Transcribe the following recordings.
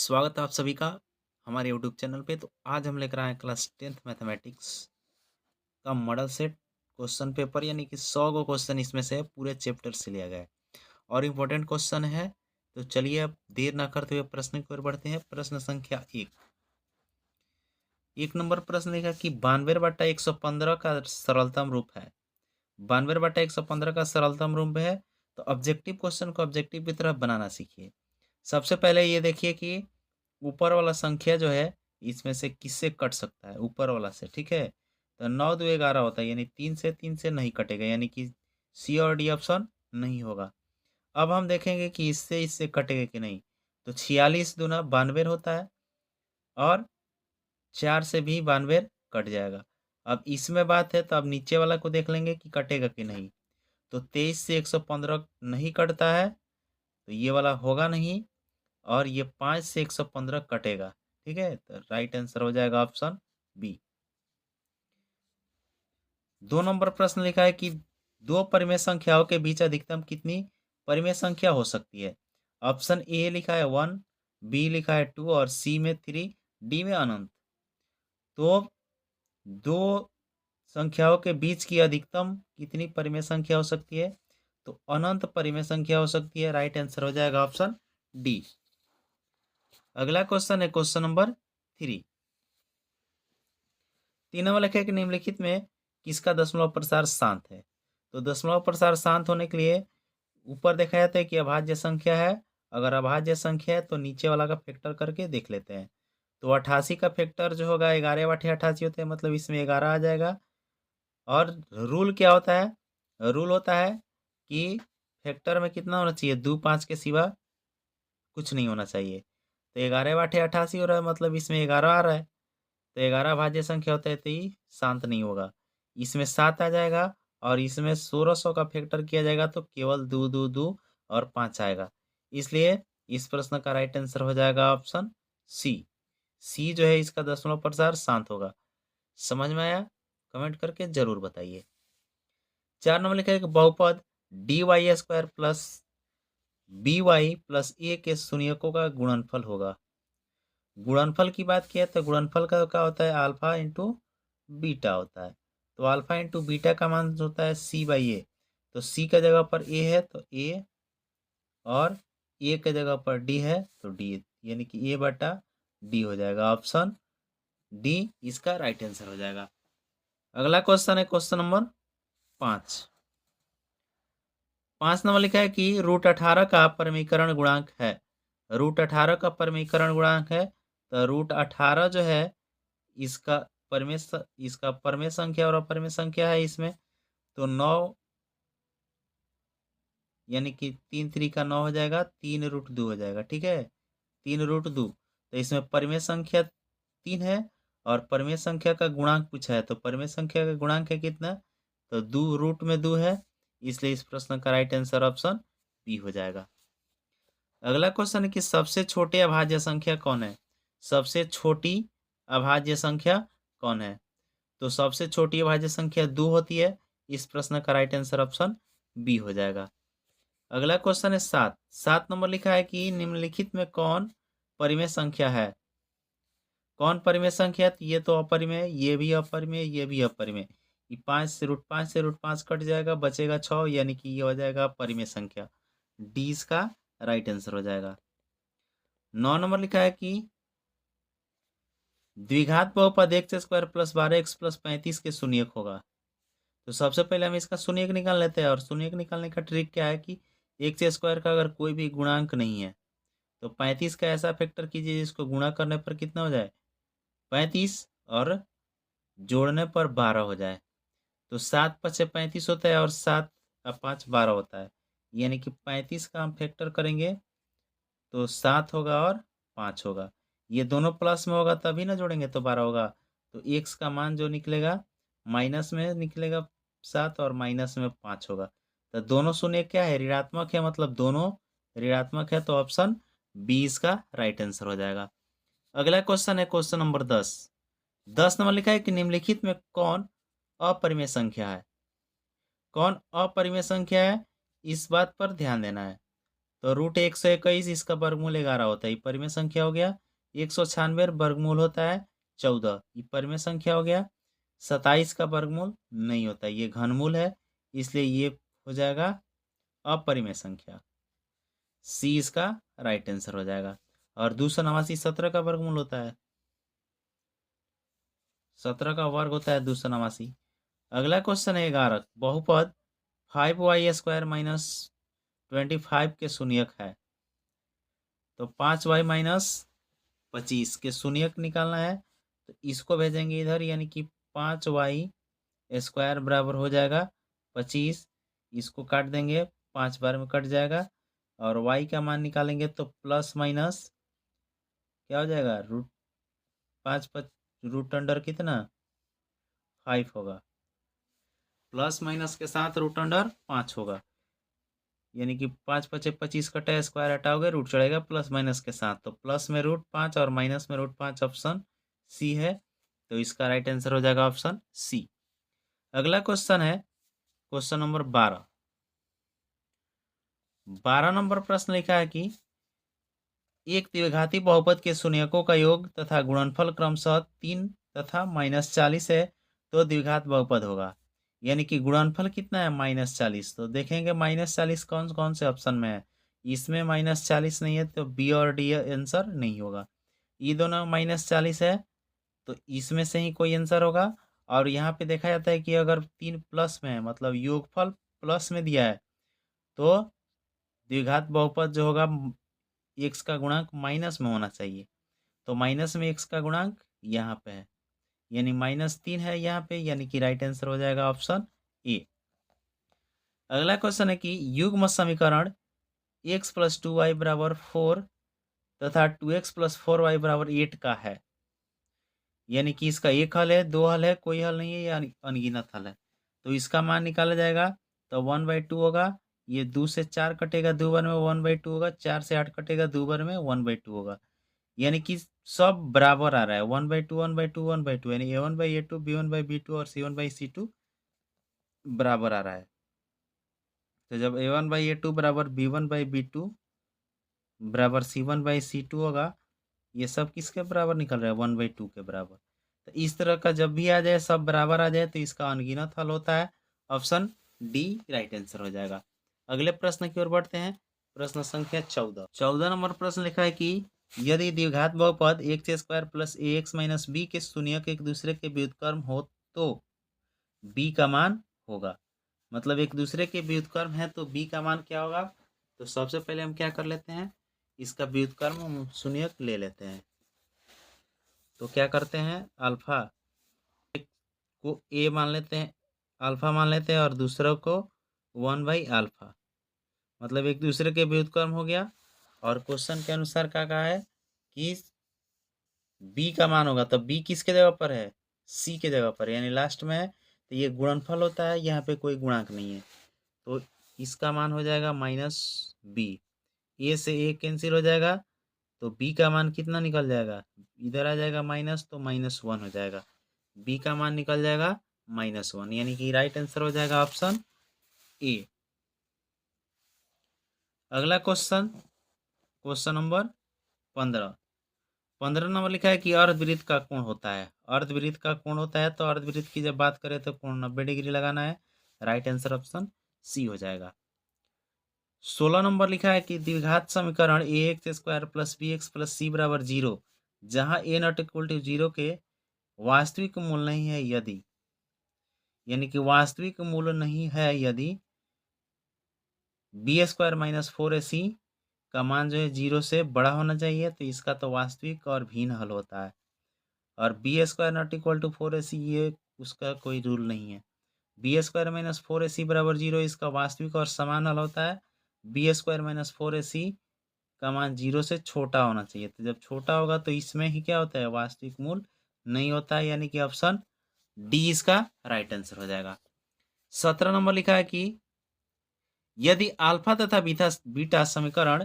स्वागत है आप सभी का हमारे यूट्यूब चैनल पे। तो आज हम लेकर आए हैं क्लास 10th मैथमेटिक्स का मॉडल सेट क्वेश्चन पेपर, यानी कि 100 गो क्वेश्चन इसमें से पूरे चैप्टर से लिया गया है और इम्पोर्टेंट क्वेश्चन है। तो चलिए अब देर ना करते हुए प्रश्न की ओर बढ़ते हैं। प्रश्न संख्या एक नंबर प्रश्न लिखा कि 92/115 का सरलतम रूप है। 92/115 का सरलतम रूप है। तो ऑब्जेक्टिव क्वेश्चन को ऑब्जेक्टिव की तरफ बनाना सीखिए। सबसे पहले ये देखिए कि ऊपर वाला संख्या जो है इसमें से किससे कट सकता है, ऊपर वाला से। ठीक है, तो 9 2 11 होता है, यानी 3 से नहीं कटेगा, यानी कि सी और डी ऑप्शन नहीं होगा। अब हम देखेंगे कि इससे इससे कटेगा कि नहीं। तो 46 दूना 92 होता है और 4 से भी 92 कट जाएगा। अब इसमें बात है, तो अब नीचे वाला को देख लेंगे कि कटेगा कि नहीं। तो 23 से 115 नहीं कटता है, तो ये वाला होगा नहीं। और ये 5 से 115 कटेगा। ठीक है, तो राइट आंसर हो जाएगा ऑप्शन बी। 2 नंबर प्रश्न लिखा है कि दो परिमेय संख्याओं के बीच अधिकतम कितनी परिमेय संख्या हो सकती है। ऑप्शन ए लिखा है 1, बी लिखा है 2 और सी में 3, डी में अनंत। तो दो संख्याओं के बीच की अधिकतम कितनी परिमेय संख्या हो सकती है। तो अनंत परिमेय संख्या हो सकती है। राइट आंसर हो जाएगा ऑप्शन डी। अगला क्वेश्चन है क्वेश्चन नंबर 3। 3 नंबर लिखा है कि निम्नलिखित में किसका दशमलव प्रसार शांत है। तो दशमलव प्रसार शांत होने के लिए ऊपर देखा जाता है कि अभाज्य संख्या है। अगर अभाज्य संख्या है तो नीचे वाला का फैक्टर करके देख लेते हैं। तो 88 का फैक्टर जो होगा 11 बटे 88 होते हैं, मतलब इसमें 11 आ जाएगा। और रूल क्या होता है, रूल होता है कि फैक्टर में कितना होना चाहिए, 2 5 के सिवा कुछ नहीं होना चाहिए। तो 11 बटे 88 हो रहा है, मतलब इसमें 11 आ रहा है। तो 11 भाज्य संख्या होता है, तो ये शांत नहीं होगा। इसमें 7 आ जाएगा और इसमें 1600 का फैक्टर किया जाएगा तो केवल 2 2 2 और 5 आएगा। इसलिए इस प्रश्न का राइट आंसर हो जाएगा ऑप्शन सी। सी जो है इसका दशमलव प्रसार शांत होगा। समझ में आया? कमेंट करके जरूर बताइए। 4 नंबर लिखा है कि बहुपद dy² प्लस by प्लस ए के शून्यकों का गुणनफल होगा। गुणनफल की बात किया तो गुणनफल का क्या होता है, अल्फा इंटू बीटा होता है। तो अल्फा इंटू बीटा का मान होता है c/a। तो c का जगह पर a है तो a, और a के जगह पर d है तो d, यानी कि a बटा d हो जाएगा। ऑप्शन डी इसका राइट आंसर हो जाएगा। अगला क्वेश्चन है क्वेश्चन नंबर 5। 5 नंबर लिखा है कि √18 का परिमीकरण गुणांक है। √18 का परिमीकरण गुणांक है। तो √18 जो है इसका परमेय संख्या और अपरिमेय संख्या है इसमें। तो 9, यानी कि 3 3 का 9 हो जाएगा, 3√2 हो जाएगा। ठीक है, 3√2। तो इसमें परिमेय संख्या 3 है और परिमेय संख्या का गुणांक पूछा है। तो परिमेय संख्या का गुणांक है कितना, तो 2 रूट में 2 है। इसलिए इस प्रश्न का राइट आंसर ऑप्शन बी हो जाएगा। अगला क्वेश्चन है कि सबसे छोटे अभाज्य संख्या कौन है। सबसे छोटी अभाज्य संख्या कौन है। तो सबसे छोटी अभाज्य संख्या 2 होती है। इस प्रश्न का राइट आंसर ऑप्शन बी हो जाएगा। अगला क्वेश्चन है 7। 7 नंबर लिखा है कि निम्नलिखित में कौन परिमेय संख्या है। कौन परिमेय संख्या है? तो ये तो अपरिमेय, ये भी अपरिमेय, ये भी अपरिमेय। ये 5 से √5 कट जाएगा, बचेगा 6, यानी कि ये हो जाएगा परिमेय संख्या। डी इसका राइट आंसर हो जाएगा। 9 नंबर लिखा है कि द्विघात बहुपद x² प्लस 12x प्लस 35 के शून्यक होगा। तो सबसे पहले हम इसका शून्यक निकाल लेते हैं। और शून्यक निकालने का ट्रिक क्या है कि x² का अगर कोई भी गुणांक नहीं है तो 35 का ऐसा फैक्टर कीजिए जिसको गुणा करने पर कितना हो जाए, 35, और जोड़ने पर 12 हो जाए। तो 7 5 35 होता है और 7 और 5 12 होता है, यानी कि 35 का हम फैक्टर करेंगे तो 7 होगा और 5 होगा। ये दोनों प्लस में होगा तभी ना जोड़ेंगे तो 12 होगा। तो एक्स का मान जो निकलेगा माइनस में निकलेगा 7 और माइनस में 5 होगा। तो दोनों शून्य क्या है, ऋणात्मक है, मतलब दोनों ऋणात्मक है। तो ऑप्शन बी इसका राइट आंसर हो जाएगा। अगला क्वेश्चन है क्वेश्चन नंबर 10। 10 नंबर लिखा है कि निम्नलिखित में कौन अपरिमेय संख्या है। कौन अपरिमेय संख्या है, इस बात पर ध्यान देना है। तो रूट 121 इसका वर्गमूल 11 होता है, ये परिमेय संख्या हो गया। 196 वर्गमूल होता है 14, ये परिमेय संख्या हो गया। 27 का वर्गमूल नहीं होता, ये घनमूल है, इसलिए ये हो जाएगा अपरिमेय संख्या। सी इसका राइट आंसर हो जाएगा। और 289 17 का वर्गमूल होता है, 17 का वर्ग होता है 289। अगला क्वेश्चन है 11, बहुपद 5y² माइनस 25 के शून्यक है। तो 5y माइनस 25 के शून्यक निकालना है, तो इसको भेजेंगे इधर, यानी कि 5y² बराबर हो जाएगा 25। इसको काट देंगे, 5 बार में कट जाएगा। और y का मान निकालेंगे तो प्लस माइनस क्या हो जाएगा, रूट 5 रूट अंडर कितना 5 होगा, प्लस माइनस के साथ रूट अंडर 5 होगा, यानी कि 5 5 25 कटा, स्क्वायर हटाओगे रूट चढ़ेगा प्लस माइनस के साथ, तो प्लस में रूट 5 और माइनस में रूट 5, ऑप्शन सी है। तो इसका राइट आंसर हो जाएगा ऑप्शन सी। अगला क्वेश्चन है क्वेश्चन नंबर 12। 12 नंबर प्रश्न लिखा है कि एक द्विघाती बहुपद के शून्यकों का योग तथा गुणनफल क्रमशः 3 तथा -40 है तो द्विघात बहुपद होगा। यानी कि गुणनफल कितना है -40, तो देखेंगे -40 कौन कौन से ऑप्शन में है। इसमें -40 नहीं है, तो बी और डी आंसर नहीं होगा। ये दोनों -40 है, तो इसमें से ही कोई आंसर होगा। और यहाँ पे देखा जाता है कि अगर 3 प्लस में है, मतलब योगफल प्लस में दिया है, तो द्विघात बहुपद जो होगा एक्स का गुणांक माइनस में होना चाहिए। तो माइनस में एक्स का गुणांक यहाँ पे है, यानी -3 है यहाँ पे, यानी कि राइट आंसर हो जाएगा ऑप्शन ए। अगला क्वेश्चन है कि युग्म समीकरण x + 2y = 4 तथा 2x + 4y = 8 का है। यानी कि इसका एक हल है, दो हल है, कोई हल नहीं है, या अनगिनत हल है। तो इसका मान निकाला जाएगा, तो 1/2 होगा। ये 2 से 4 कटेगा, 2 बार में 1/2 होगा। 4 से 8 कटेगा, 2 बार में 1/2 होगा। यानी कि सब बराबर आ रहा है, 1/2 1/2 1/2, यानी a1/a2 b1/b2 और c1/c2 बराबर आ रहा है। तो जब a1/a2 बराबर b1/b2 बराबर c1/c2 होगा, ये सब किसके बराबर निकल रहा है, 1/2 के बराबर। तो इस तरह का जब भी आ जाए, सब बराबर आ जाए, तो इसका अनगिनत हल होता है। ऑप्शन डी राइट आंसर हो जाएगा। अगले प्रश्न की ओर बढ़ते हैं, प्रश्न संख्या 14 नंबर प्रश्न लिखा है कि यदि द्विघात बहुपद x² + ax - b के शून्यक एक दूसरे के व्युत्क्रम हो तो b का मान होगा। मतलब एक दूसरे के व्युत्क्रम है तो b का मान क्या होगा। तो सबसे पहले हम क्या कर लेते हैं, इसका व्युत्क्रम हम शून्यक ले लेते हैं। तो क्या करते हैं, अल्फा को ए मान लेते हैं, अल्फा मान लेते हैं, और दूसरों को 1/α, मतलब एक दूसरे के व्युत्क्रम हो गया। और क्वेश्चन के अनुसार क्या कहा है कि बी का मान होगा, तो बी किसके जगह पर है, सी के जगह पर, यानी लास्ट में है। तो ये गुणनफल होता है, यहाँ पे कोई गुणांक नहीं है, तो इसका मान हो जाएगा -b। ए से ए कैंसिल हो जाएगा, तो बी का मान कितना निकल जाएगा, इधर आ जाएगा माइनस, तो -1 हो जाएगा। बी का मान निकल जाएगा -1, यानी कि राइट आंसर हो जाएगा ऑप्शन ए। अगला क्वेश्चन, क्वेश्चन नंबर 15 नंबर लिखा है कि अर्धवृत्त का कोण होता है। अर्धवृत्त का कोण होता है, तो अर्धवृत्त की जब बात करें तो कोण 90 डिग्री लगाना है। राइट आंसर ऑप्शन सी हो जाएगा। 16 नंबर लिखा है कि द्विघात समीकरण ax² + bx + c = 0 जहां a ≠ 0 के वास्तविक मूल नहीं है यदि, यानी कि वास्तविक मूल नहीं है यदि b² - 4ac का मान जो है 0 से बड़ा होना चाहिए, तो इसका तो वास्तविक और भिन्न हल होता है। और b² ≠ 4ac ये उसका कोई रूल नहीं है। b² - 4ac = 0 इसका वास्तविक और समान हल होता है। b² - 4ac का मान 0 से छोटा होना चाहिए, तो जब छोटा होगा तो इसमें ही क्या होता है, वास्तविक मूल नहीं होता है, यानी कि ऑप्शन डी इसका राइट आंसर हो जाएगा। 17 नंबर लिखा है कि यदि अल्फा तथा बीटा समीकरण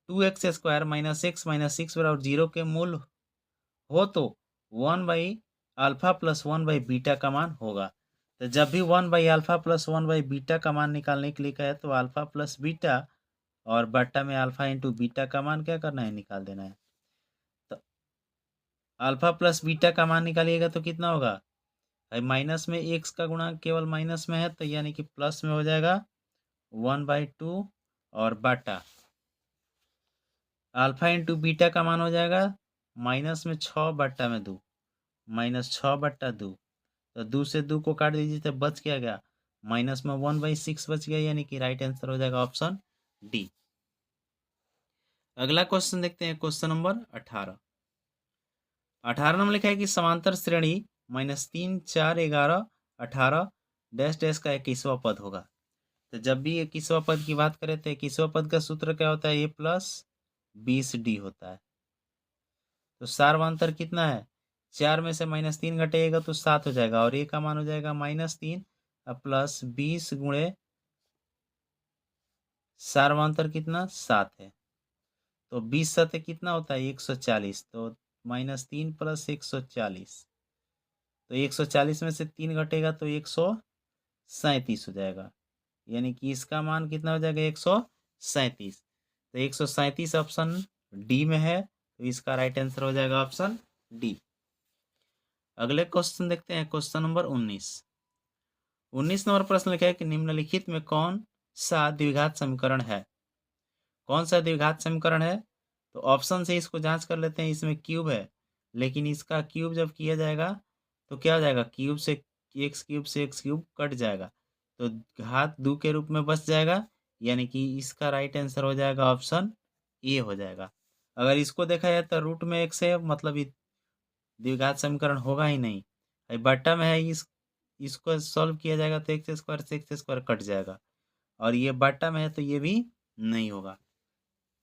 2x² - x - 6 = 0 के मूल हो तो 1/α + 1/बीटा का मान होगा। तो जब भी 1/α + 1/बीटा का मान निकालने के लिए कहे, तो अल्फा प्लस बीटा और बट्टा में अल्फा इंटू बीटा का मान क्या करना है, निकाल देना है। तो अल्फा प्लस बीटा का मान निकालिएगा तो कितना होगा, भाई माइनस में एक्स का गुणा केवल माइनस में है तो यानी कि प्लस में हो जाएगा 1/2 और बटा अल्फा इंटू बीटा का मान हो जाएगा माइनस में 6/2 -6/2। तो 2 से 2 को काट दीजिए तो बच क्या गया, माइनस में 1/6 बच गया, यानी कि राइट आंसर हो जाएगा ऑप्शन डी। अगला क्वेश्चन देखते हैं, क्वेश्चन नंबर 18। 18 नंबर लिखा है कि समांतर श्रेणी -3 4 11 18 डैश डैश का 21वां पद होगा। तो जब भी 21वां पद की बात करें तो 21वां पद का सूत्र क्या होता है, ए प्लस 20d होता है। तो सार्वंतर कितना है, 4 में से -3 घटेगा तो 7 हो जाएगा, और ए का मान हो जाएगा -3 प्लस 20 गुणे सार्वंतर कितना 7 है। तो 20 सतह कितना होता है 140, तो -3 प्लस 140, तो 140 में से 3 घटेगा तो 137 हो जाएगा, यानी कि इसका मान कितना हो जाएगा 137। तो 137 ऑप्शन डी में है, तो इसका राइट आंसर हो जाएगा ऑप्शन डी। अगले क्वेश्चन देखते हैं, क्वेश्चन नंबर 19। 19 नंबर प्रश्न लिखा है कि निम्नलिखित में कौन सा द्विघात समीकरण है। कौन सा द्विघात समीकरण है, तो ऑप्शन से इसको जांच कर लेते हैं। इसमें क्यूब है, लेकिन इसका क्यूब जब किया जाएगा तो क्या हो जाएगा, क्यूब से एक्स क्यूब कट जाएगा, तो घात 2 के रूप में बच जाएगा, यानी कि इसका राइट आंसर हो जाएगा ऑप्शन ए हो जाएगा। अगर इसको देखा जाए तो रूट में एक्स है, मतलब द्विघात समीकरण होगा ही नहीं। भाई बट्टा में है, इसको सॉल्व किया जाएगा तो एक्स स्क्वायर से एक्स स्क्वायर कट जाएगा, और ये बट्टा में है तो ये भी नहीं होगा,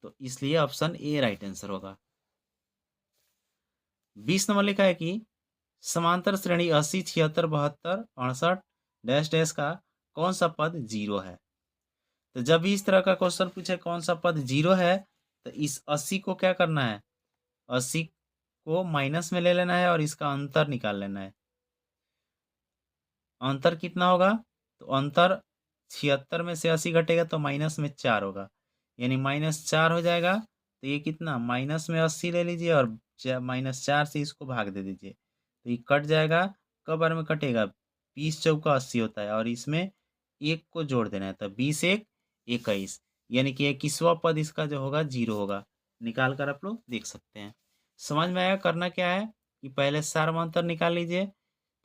तो इसलिए ऑप्शन ए राइट आंसर होगा। 20 नंबर लिखा है कि समांतर श्रेणी 80 76 72 68 डैश डैश का कौन सा पद जीरो है। तो जब भी इस तरह का क्वेश्चन पूछे कौन सा पद जीरो है, तो इस 80 को क्या करना है, 80 को माइनस में ले लेना है और इसका अंतर निकाल लेना है। अंतर कितना होगा, तो अंतर 76 में से 80 घटेगा तो माइनस में 4 होगा, यानी -4 हो जाएगा। तो ये कितना, माइनस में 80 ले लीजिए और -4 से इसको भाग दे दीजिए, तो ये कट जाएगा। कब बार में कटेगा, 20 चौका 80 होता है, और इसमें एक को जोड़ देना है, तो 20 1 21, यानी कि 21वां पद इसका जो होगा जीरो होगा। निकाल कर आप लोग देख सकते हैं। समझ में आया, करना क्या है कि पहले सार्वंतर निकाल लीजिए।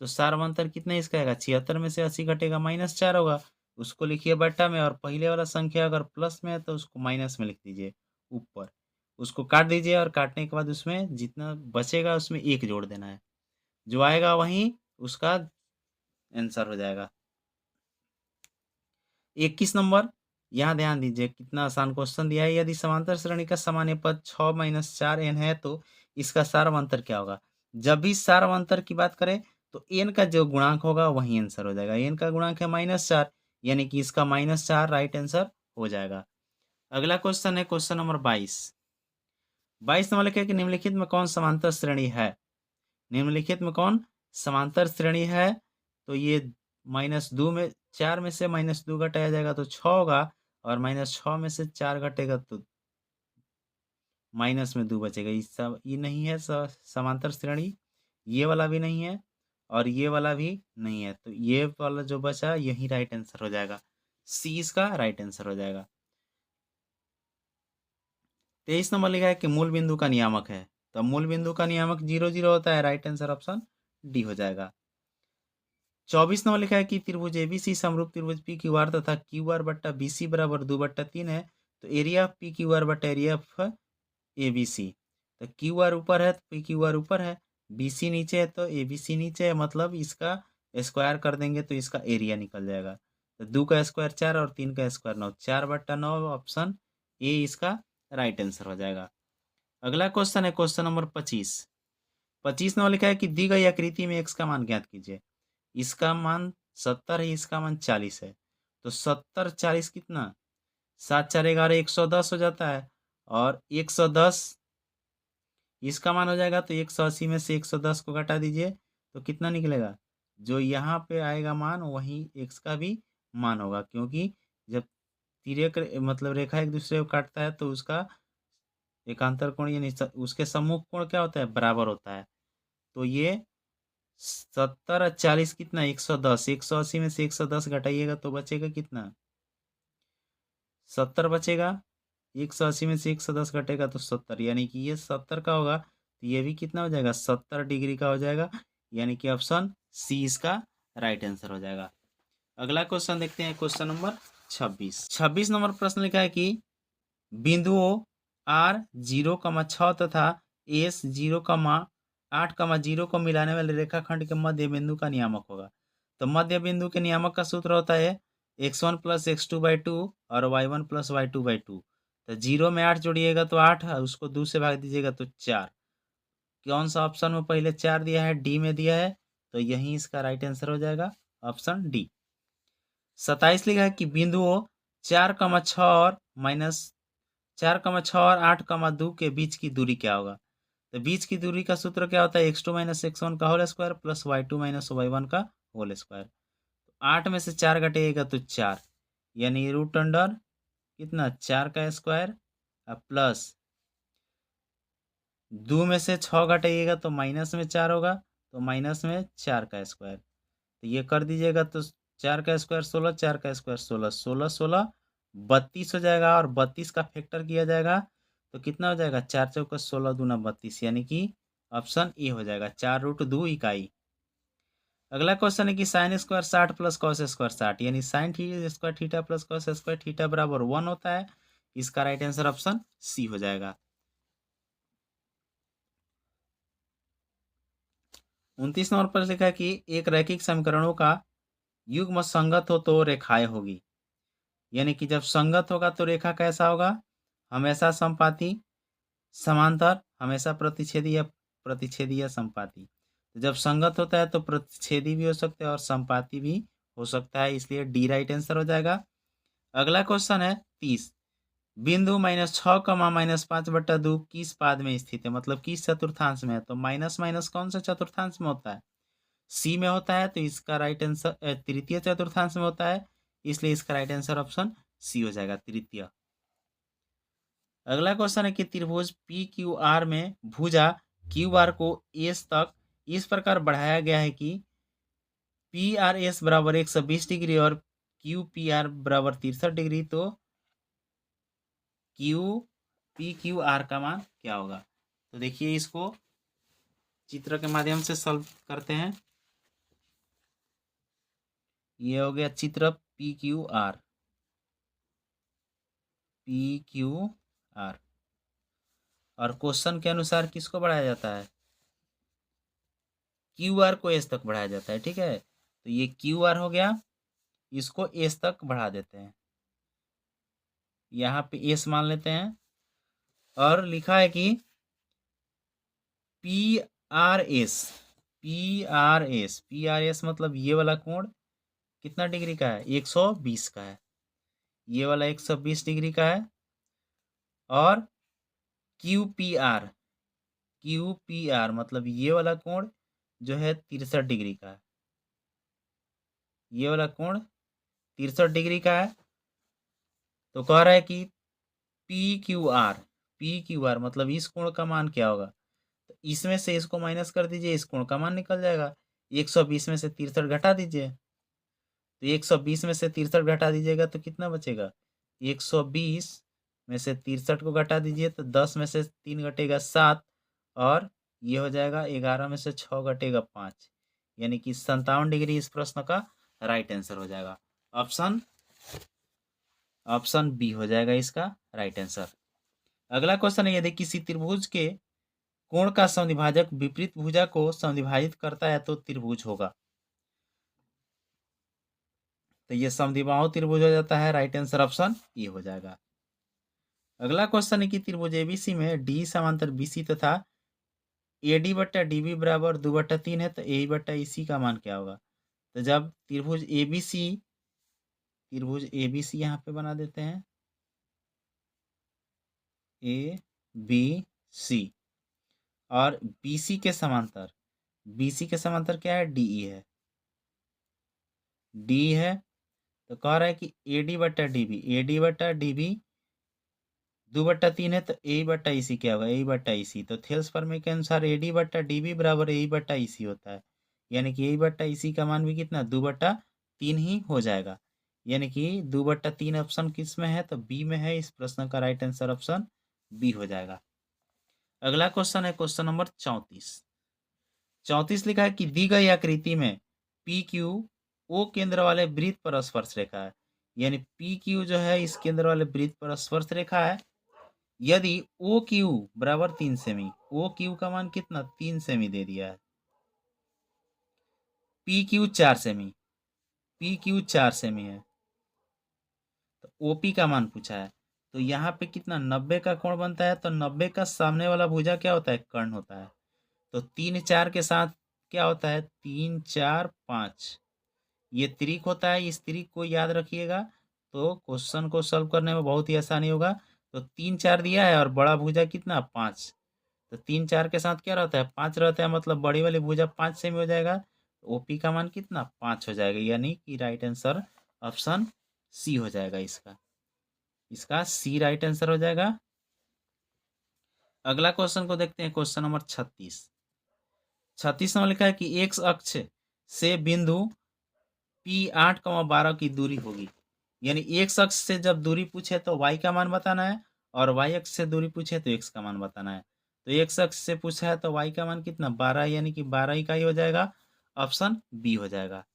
तो सार्वंतर कितना इसका आएगा, 76 में से 80 घटेगा -4 होगा, उसको लिखिए बट्टा में, और पहले वाला संख्या अगर प्लस में है तो उसको माइनस में लिख दीजिए ऊपर। उसको काट दीजिए, और काटने के बाद उसमें जितना बचेगा उसमें एक जोड़ देना है, जो आएगा वही उसका आंसर हो जाएगा। 21 नंबर, यहाँ ध्यान दीजिए कितना आसान क्वेश्चन दिया है। यदि समांतर श्रेणी का सामान्य पद 6-4n है तो इसका सार्वंतर क्या होगा। जब भी सार्वंतर की बात करें तो n का जो गुणांक होगा वही आंसर हो जाएगा। n का गुणांक है -4, यानी कि इसका -4 राइट आंसर हो जाएगा। अगला क्वेश्चन है क्वेश्चन नंबर 22। 22 नंबर लिखा है कि निम्नलिखित में कौन समांतर श्रेणी है। निम्नलिखित में कौन समांतर श्रेणी है, तो ये -2 में 4 में से -2 घटाया जाएगा तो 6 होगा, और -6 में से 4 घटेगा तो माइनस में 2 बचेगा। ये नहीं है समांतर श्रेणी, ये वाला भी नहीं है और ये वाला भी नहीं है, तो ये वाला जो बचा यही राइट आंसर हो जाएगा, सी इसका राइट आंसर हो जाएगा। 23 नंबर लिखा है कि मूल बिंदु का नियामक है, तो मूल बिंदु का नियामक 0 0 होता है, राइट आंसर ऑप्शन डी हो जाएगा। 24 नंबर लिखा है कि त्रिभुज एबीसी समरूप त्रिभुज पी क्यू आर तथा क्यू आर बट्टा बी सी बराबर 2/3 है, तो एरिया पी क्यू आर बट्टा area of A B C. तो क्यू आर ऊपर है तो पी क्यू आर ऊपर है, बी सी नीचे है तो ए बी सी नीचे है, मतलब इसका स्क्वायर कर देंगे तो इसका एरिया निकल जाएगा। तो 2 का स्क्वायर 4 और 3 का स्क्वायर 9, 4/9 ऑप्शन ए इसका राइट आंसर हो जाएगा। अगला क्वेश्चन है क्वेश्चन नंबर 25। 25 नंबर लिखा है कि दी गई आकृति में एक्स का मान ज्ञात कीजिए। इसका मान 70 है, इसका मान 40 है, तो 70 40 कितना, 7 4 11 110 हो जाता है, और 110 इसका मान हो जाएगा, तो 180 में से 110 को घटा दीजिए तो कितना निकलेगा, जो यहाँ पे आएगा मान वही एक्स का भी मान होगा, क्योंकि जब तिर्यक मतलब रेखा एक दूसरे को काटता है तो उसका एकांतर कोण यानी उसके सम्मुख कोण क्या होता है, बराबर होता है। तो ये 70 और 40 कितना, 110। 180 में से 110 घटाइएगा तो बचेगा कितना, 70 बचेगा। 180 में से 110 घटेगा तो 70, यानी कि ये 70 का होगा, तो ये भी कितना हो जाएगा, 70 डिग्री का हो जाएगा। यानी कि ऑप्शन सी इसका राइट आंसर हो जाएगा। अगला क्वेश्चन देखते हैं, क्वेश्चन नंबर 26। 26 नंबर प्रश्न लिखा है कि बिंदुओं R 0,6 तथा S 0,8,0 को मिलाने वाले रेखाखंड के मध्य बिंदु का नियामक होगा। तो मध्य बिंदु के नियामक का सूत्र होता है x1 + x2/2 और y1 + y2/2। तो 0 में 8 जोड़िएगा तो 8, उसको 2 से भाग दीजिएगा तो 4। कौन सा ऑप्शन में पहले 4 दिया है, डी में दिया है, तो यही इसका राइट आंसर हो जाएगा, ऑप्शन डी। 27 लिखा है कि बिंदुओं 4,6 और -4,6 और 8,2 के बीच की दूरी क्या होगा। तो बीच की दूरी का सूत्र क्या होता है, x2 - x1 का whole square plus y2 - y1 का होल स्क्वायर। 8 में से 4 घटेगा तो 4, यानी रूट अंडर कितना, 4 का स्क्वायर प्लस 2 में से 6 घटाइएगा तो माइनस में 4 होगा, तो माइनस में 4 का स्क्वायर। तो ये कर दीजिएगा तो 4 का स्क्वायर 16, 4 का स्क्वायर 16, 16 16 32 हो जाएगा, और 32 का फैक्टर किया जाएगा तो कितना हो जाएगा, 4 चौका 16 दूना 32, यानी कि ऑप्शन ए हो जाएगा, 4√2 इकाई। अगला क्वेश्चन है कि sine square 60 plus cos square 60, यानी sine square theta plus cos square theta बराबर 1 होता है। इसका राइट आंसर ऑप्शन सी हो जाएगा। 29 नंबर पर लिखा है कि एक रैखिक समीकरणों का युग्म संगत हो तो रेखाएं होगी, यानी कि जब संगत होगा तो रेखा कैसा होगा, हमेशा समपाती, समांतर, हमेशा प्रतिच्छेदी या प्रतिच्छेदी या संपाती। तो जब संगत होता है तो प्रतिच्छेदी भी हो सकता है और संपाती भी हो सकता है, इसलिए डी राइट आंसर हो जाएगा। अगला क्वेश्चन है 30। बिंदु -6, -5/2 किस पाद में स्थित है, मतलब किस चतुर्थांश में है। तो माइनस माइनस कौन सा चतुर्थांश में होता है, सी में होता है, तो इसका राइट आंसर तृतीय चतुर्थांश में होता है, इसलिए इसका राइट आंसर ऑप्शन सी हो जाएगा, तृतीय। अगला क्वेश्चन है कि त्रिभुज पी क्यू आर में भुजा क्यू आर को एस तक इस प्रकार बढ़ाया गया है कि पी आर एस बराबर 120 डिग्री और क्यू पी आर बराबर 63 डिग्री, तो क्यू पी क्यू आर का मान क्या होगा। तो देखिए इसको चित्र के माध्यम से सॉल्व करते हैं। ये हो गया चित्र P Q are, P Q are, और क्वेश्चन के अनुसार किसको बढ़ाया जाता है, क्यू आर को एस तक बढ़ाया जाता है, ठीक है। तो ये क्यू आर हो गया, इसको एस तक बढ़ा देते हैं, यहाँ पे एस मान लेते हैं, और लिखा है कि P R S, P R S, P R S मतलब ये वाला कोण कितना डिग्री का है, 120 का है, ये वाला 120 डिग्री का है। और Q P R, Q P R मतलब ये वाला कोण जो है 63 डिग्री का है, ये वाला कोण 63 डिग्री का है। तो कह रहा है कि P Q are, P Q are मतलब इस कोण का मान क्या होगा। तो इसमें से इसको माइनस कर दीजिए, इस कोण का मान निकल जाएगा। 120 में से 63 घटा दीजिए, तो 120 में से 63 घटा दीजिएगा तो कितना बचेगा, 120 में से 63 को घटा दीजिए तो 10 में से 3 घटेगा 7, और ये हो जाएगा 11 में से 6 घटेगा 5, यानी कि 57 डिग्री इस प्रश्न का राइट आंसर हो जाएगा। ऑप्शन ऑप्शन बी हो जाएगा इसका राइट आंसर। अगला क्वेश्चन है, यदि किसी त्रिभुज के कोण का समद्विभाजक विपरीत भुजा को समद्विभाजित करता है तो त्रिभुज होगा। तो ये समद्विबाहु त्रिभुज हो जाता है, राइट आंसर ऑप्शन ए हो जाएगा। अगला क्वेश्चन है कि त्रिभुज एबीसी में डी समांतर बीसी तथा एडी बट्टा डीबी बराबर 2/3 है, तो ए बट्टा ईसी का मान क्या होगा। तो जब त्रिभुज एबीसी यहाँ पे बना देते हैं, ए बी सी, और बीसी के समांतर, बीसी के समांतर क्या है, डीई है, डी है, तो कह रहा है कि AD/DB 2/3 है, तो A/EC क्या होगा, A/EC। तो थेल्स प्रमेय के अनुसार AD/DB बराबर A/EC होता है, यानी कि A/EC का मान भी कितना 2/3 ही हो जाएगा, यानी कि 2/3 ऑप्शन किस में है, तो बी में है। इस प्रश्न का राइट आंसर ऑप्शन बी हो जाएगा। अगला क्वेश्चन है क्वेश्चन नंबर 34 लिखा है कि दी गई आकृति में PQ O केंद्र वाले वृत्त पर स्पर्श रेखा है, यानी PQ जो है इस केंद्र वाले वृत्त पर स्पर्श रेखा है। यदि OQ बराबर 3 सेमी, OQ का मान कितना 3 सेमी दे दिया है, PQ 4 सेमी, PQ 4 सेमी है, तो OP का मान पूछा है। तो यहाँ पे कितना 90 का कोण बनता है, तो 90 का सामने वाला भुजा क्या होता है, कर्ण होता है। तो 3 4 के साथ क्या होता है, 3 4 5, ये त्रिक होता है। इस त्रिक को याद रखिएगा, तो क्वेश्चन को सॉल्व करने में बहुत ही आसानी होगा। तो 3 4 दिया है और बड़ा भुजा कितना 5, तो 3 4 के साथ क्या रहता है 5 रहता है, मतलब बड़ी वाली भुजा 5 सेमी हो जाएगा। OP का मान कितना 5 हो जाएगा, यानी कि राइट आंसर ऑप्शन सी हो जाएगा। इसका सी राइट आंसर हो जाएगा। अगला क्वेश्चन को देखते हैं, क्वेश्चन नंबर 36 में लिखा है कि एक्स अक्ष से बिंदु P8, 12 की दूरी होगी, यानी एक्स अक्ष से जब दूरी पूछे तो y का मान बताना है, और y अक्ष से दूरी पूछे तो x का मान बताना है। तो एक्स अक्ष से पूछा है तो y का मान कितना 12, यानी कि 12 इकाई हो जाएगा, ऑप्शन बी हो जाएगा।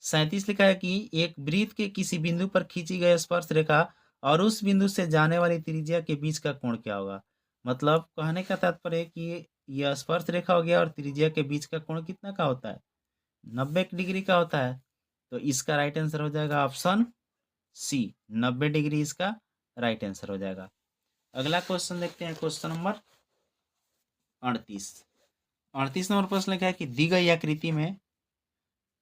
37 लिखा है कि एक वृत्त के किसी बिंदु पर खींची गई स्पर्श रेखा और उस बिंदु से जाने वाली त्रिज्या के बीच का कोण क्या होगा। मतलब कहने का तात्पर्य है कि यह स्पर्श रेखा हो गया और त्रिज्या के बीच का कोण कितना का होता है, 90 डिग्री का होता है। तो इसका राइट आंसर हो जाएगा ऑप्शन सी, 90 डिग्री इसका राइट आंसर हो जाएगा। अगला क्वेश्चन देखते हैं, क्वेश्चन नंबर 38 नंबर प्रश्न लिखा है कि दी गई आकृति में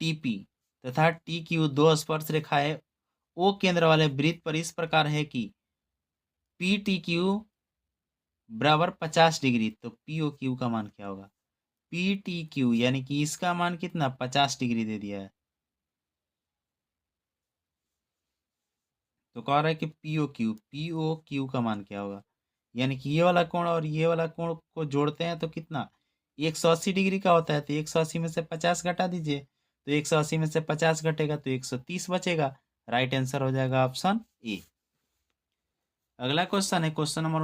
TP तथा TQ दो स्पर्श रेखाएं O केंद्र वाले वृत्त पर इस प्रकार है कि PTQ बराबर 50 डिग्री, तो POQ का मान क्या होगा, PTQ यानी कि इसका मान कितना 50 डिग्री दे दिया है। तो कह रहा है कि POQ का मान क्या होगा, यानी कि ये वाला कोण और ये वाला कोण को जोड़ते हैं तो कितना 180 डिग्री का होता है। तो 180 में से 50 घटा दीजिए, तो 180 में से 50 घटेगा तो 130 बचेगा। राइट आंसर हो जाएगा ऑप्शन ए। अगला क्वेश्चन है क्वेश्चन नंबर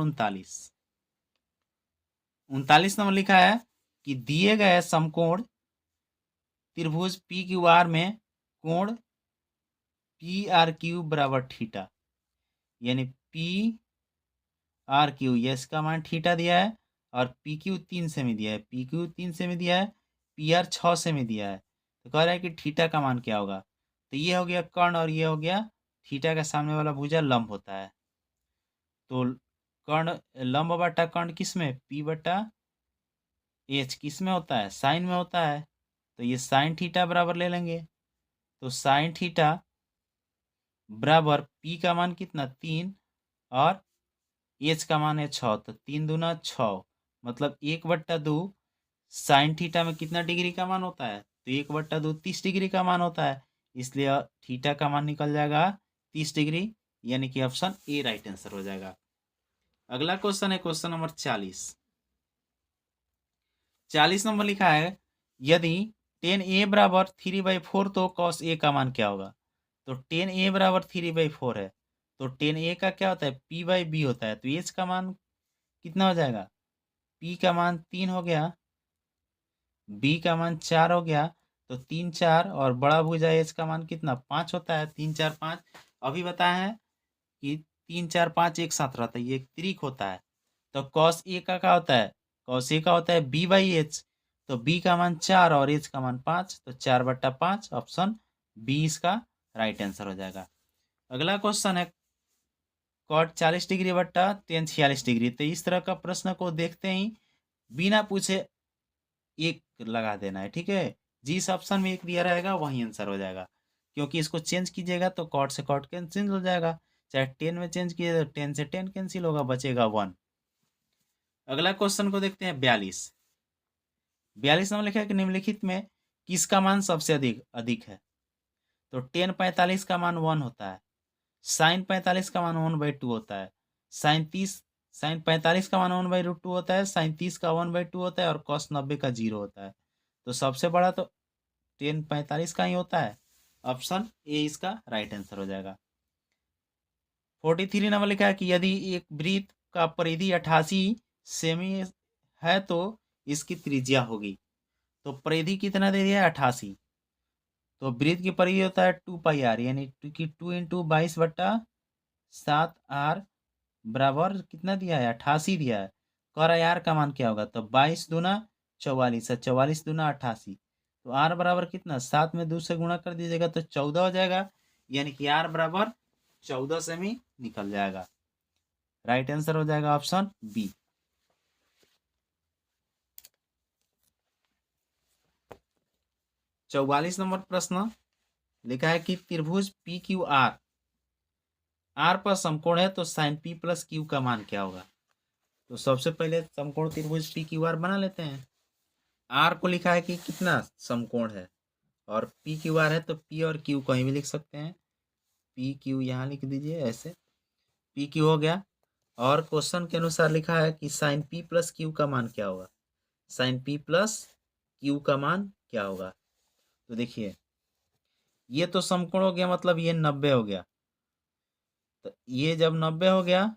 39 नंबर लिखा है कि दिए गए समकोण त्रिभुज PQR में कोण PRQ बराबर थीटा, यानी PRQ ये इसका मान थीटा दिया है, और PQ 3 सेमी दिया है, PQ 3 सेमी दिया है, PR 6 सेमी दिया है। तो कह रहा है कि थीटा का मान क्या होगा। तो ये हो गया कर्ण और ये हो गया थीटा का सामने वाला भुजा लंब होता है। तो कर्ण लंब बटा कर्ण किस में, P/H किस में होता है, साइन में होता है। तो ये साइन थीटा बराबर ले लेंगे, तो साइन थीटा बराबर P का मान कितना 3 और H का मान है 6, तो 3 दूना 6, मतलब 1/2 साइन थीटा में कितना डिग्री का मान होता है, तो 1/2 30 डिग्री का मान होता है, इसलिए थीटा का मान निकल जाएगा 30 डिग्री, यानी कि ऑप्शन ए राइट आंसर हो जाएगा। अगला क्वेश्चन है क्वेश्चन नंबर 40 नंबर लिखा है यदि tan A बराबर 3/4 तो cos A का मान क्या होगा। तो tan A बराबर 3/4 है, तो tan A का क्या होता है P/B होता है, तो H का मान कितना हो जाएगा, P का मान 3 हो गया, B का मान 4 हो गया, तो 3 4 और बड़ा भुजा H का मान कितना 5 होता है, 3 4 5। अभी बताया है कि 3 4 5 एक साथ रहता है, ये एक त्रिक होता है। तो cos A का क्या होता है, cos A का होता है B/H, तो B का मान 4 और H का मान 5, तो 4/5 ऑप्शन बी इसका राइट आंसर हो जाएगा। अगला क्वेश्चन है cot 40 डिग्री बट्टा tan 46 डिग्री। तो इस तरह का प्रश्न को देखते ही बिना पूछे एक लगा देना है, ठीक है। जिस ऑप्शन में एक दिया रहेगा वही आंसर हो जाएगा, क्योंकि इसको चेंज कीजिएगा तो कॉट से कॉट कैंसिल हो जाएगा, चाहे 10 में चेंज कीजिए तो 10 से 10 कैंसिल होगा, बचेगा 1। अगला क्वेश्चन को देखते हैं 42 नंबर लिखा है कि निम्नलिखित में किसका मान सबसे अधिक अधिक है। तो टेन 45 का मान 1 होता है, साइन 45 का मान 1/2 होता है, साइन 45 का मान 1/√2 होता है, साइन 30 का 1/2 होता है और कॉस 90 का 0 होता है। तो सबसे बड़ा तो टेन 45 का ही होता है। ऑप्शन ए इसका राइट आंसर हो जाएगा। 43 नंबर लिखा है कि यदि एक वृत्त का परिधि 88 सेमी है तो इसकी त्रिज्या होगी। तो परिधि कितना दे दिया है? 88। तो वृत्त की परिधि होता है 2πr, यानी कि 2 × 22/7r बराबर कितना दिया है? 88 दिया है। कह रहा है आर का मान क्या होगा? तो 22 दूना 44 है, 44 दूना 88। तो आर बराबर कितना? 7 में 2 से गुणा कर दीजिएगा तो 14 हो जाएगा, यानी कि आर बराबर 14 सेमी निकल जाएगा। राइट आंसर हो जाएगा ऑप्शन बी। चौवालीस नंबर प्रश्न लिखा है कि त्रिभुज पी क्यू आर आर पर समकोण है तो साइन पी प्लस क्यू का मान क्या होगा? तो सबसे पहले समकोण त्रिभुज पी क्यू आर बना लेते हैं। आर को लिखा है कि कितना समकोण है, और पी क्यू आर है तो पी और क्यू कहीं भी लिख सकते हैं। पी क्यू यहाँ लिख दीजिए ऐसे, पी क्यू हो गया। और क्वेश्चन के अनुसार लिखा है कि साइन पी प्लस क्यू का मान क्या होगा? साइन पी प्लस क्यू का मान क्या होगा? तो देखिए, ये तो समकोण हो गया, मतलब ये 90 हो गया। तो ये जब 90 हो गया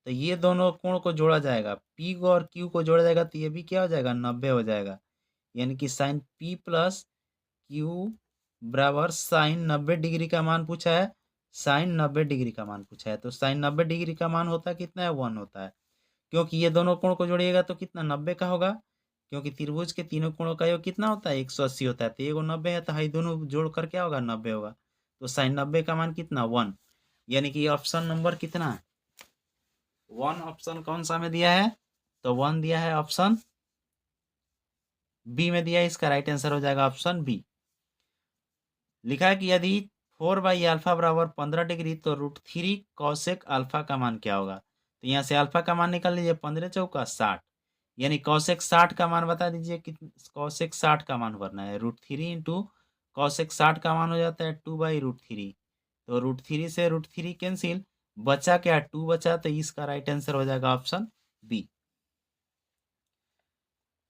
तो ये दोनों कोण को जोड़ा जाएगा, पी को और क्यू को जोड़ा जाएगा, तो ये भी क्या हो जाएगा? 90 हो जाएगा। यानी कि साइन पी प्लस क्यू बराबर साइन 90 डिग्री का मान पूछा है, साइन 90 डिग्री का मान पूछा है। तो साइन 90 डिग्री का मान होता है कितना है? 1 होता है। क्योंकि ये दोनों कोण को जोड़िएगा तो कितना? 90 का होगा। क्योंकि त्रिभुज के तीनों कोणों का योग कितना होता है? 180 होता है। तो ये 90 है, तो हाई दोनों जोड़ कर क्या होगा? 90 होगा। तो साइन 90 का मान कितना? 1। यानी कि ऑप्शन नंबर कितना है? 1 ऑप्शन कौन सा में दिया है? तो 1 दिया है, ऑप्शन बी में दिया है। इसका राइट आंसर हो जाएगा ऑप्शन बी। लिखा है कि यदि 4/α बराबर 15 डिग्री तो √3 कॉसेक अल्फा का मान क्या होगा? तो यहाँ से अल्फा का मान निकाल लीजिए, 15 चौका 60, यानी कॉसेक 60 का मान बता दीजिए कि कॉसेक 60 का मान भरना है। √3 इंटू कॉसेक 60 का मान हो जाता है 2/√3। तो √3 से √3 कैंसिल, बचा क्या? 2 बचा, तो इसका राइट आंसर हो जाएगा ऑप्शन बी।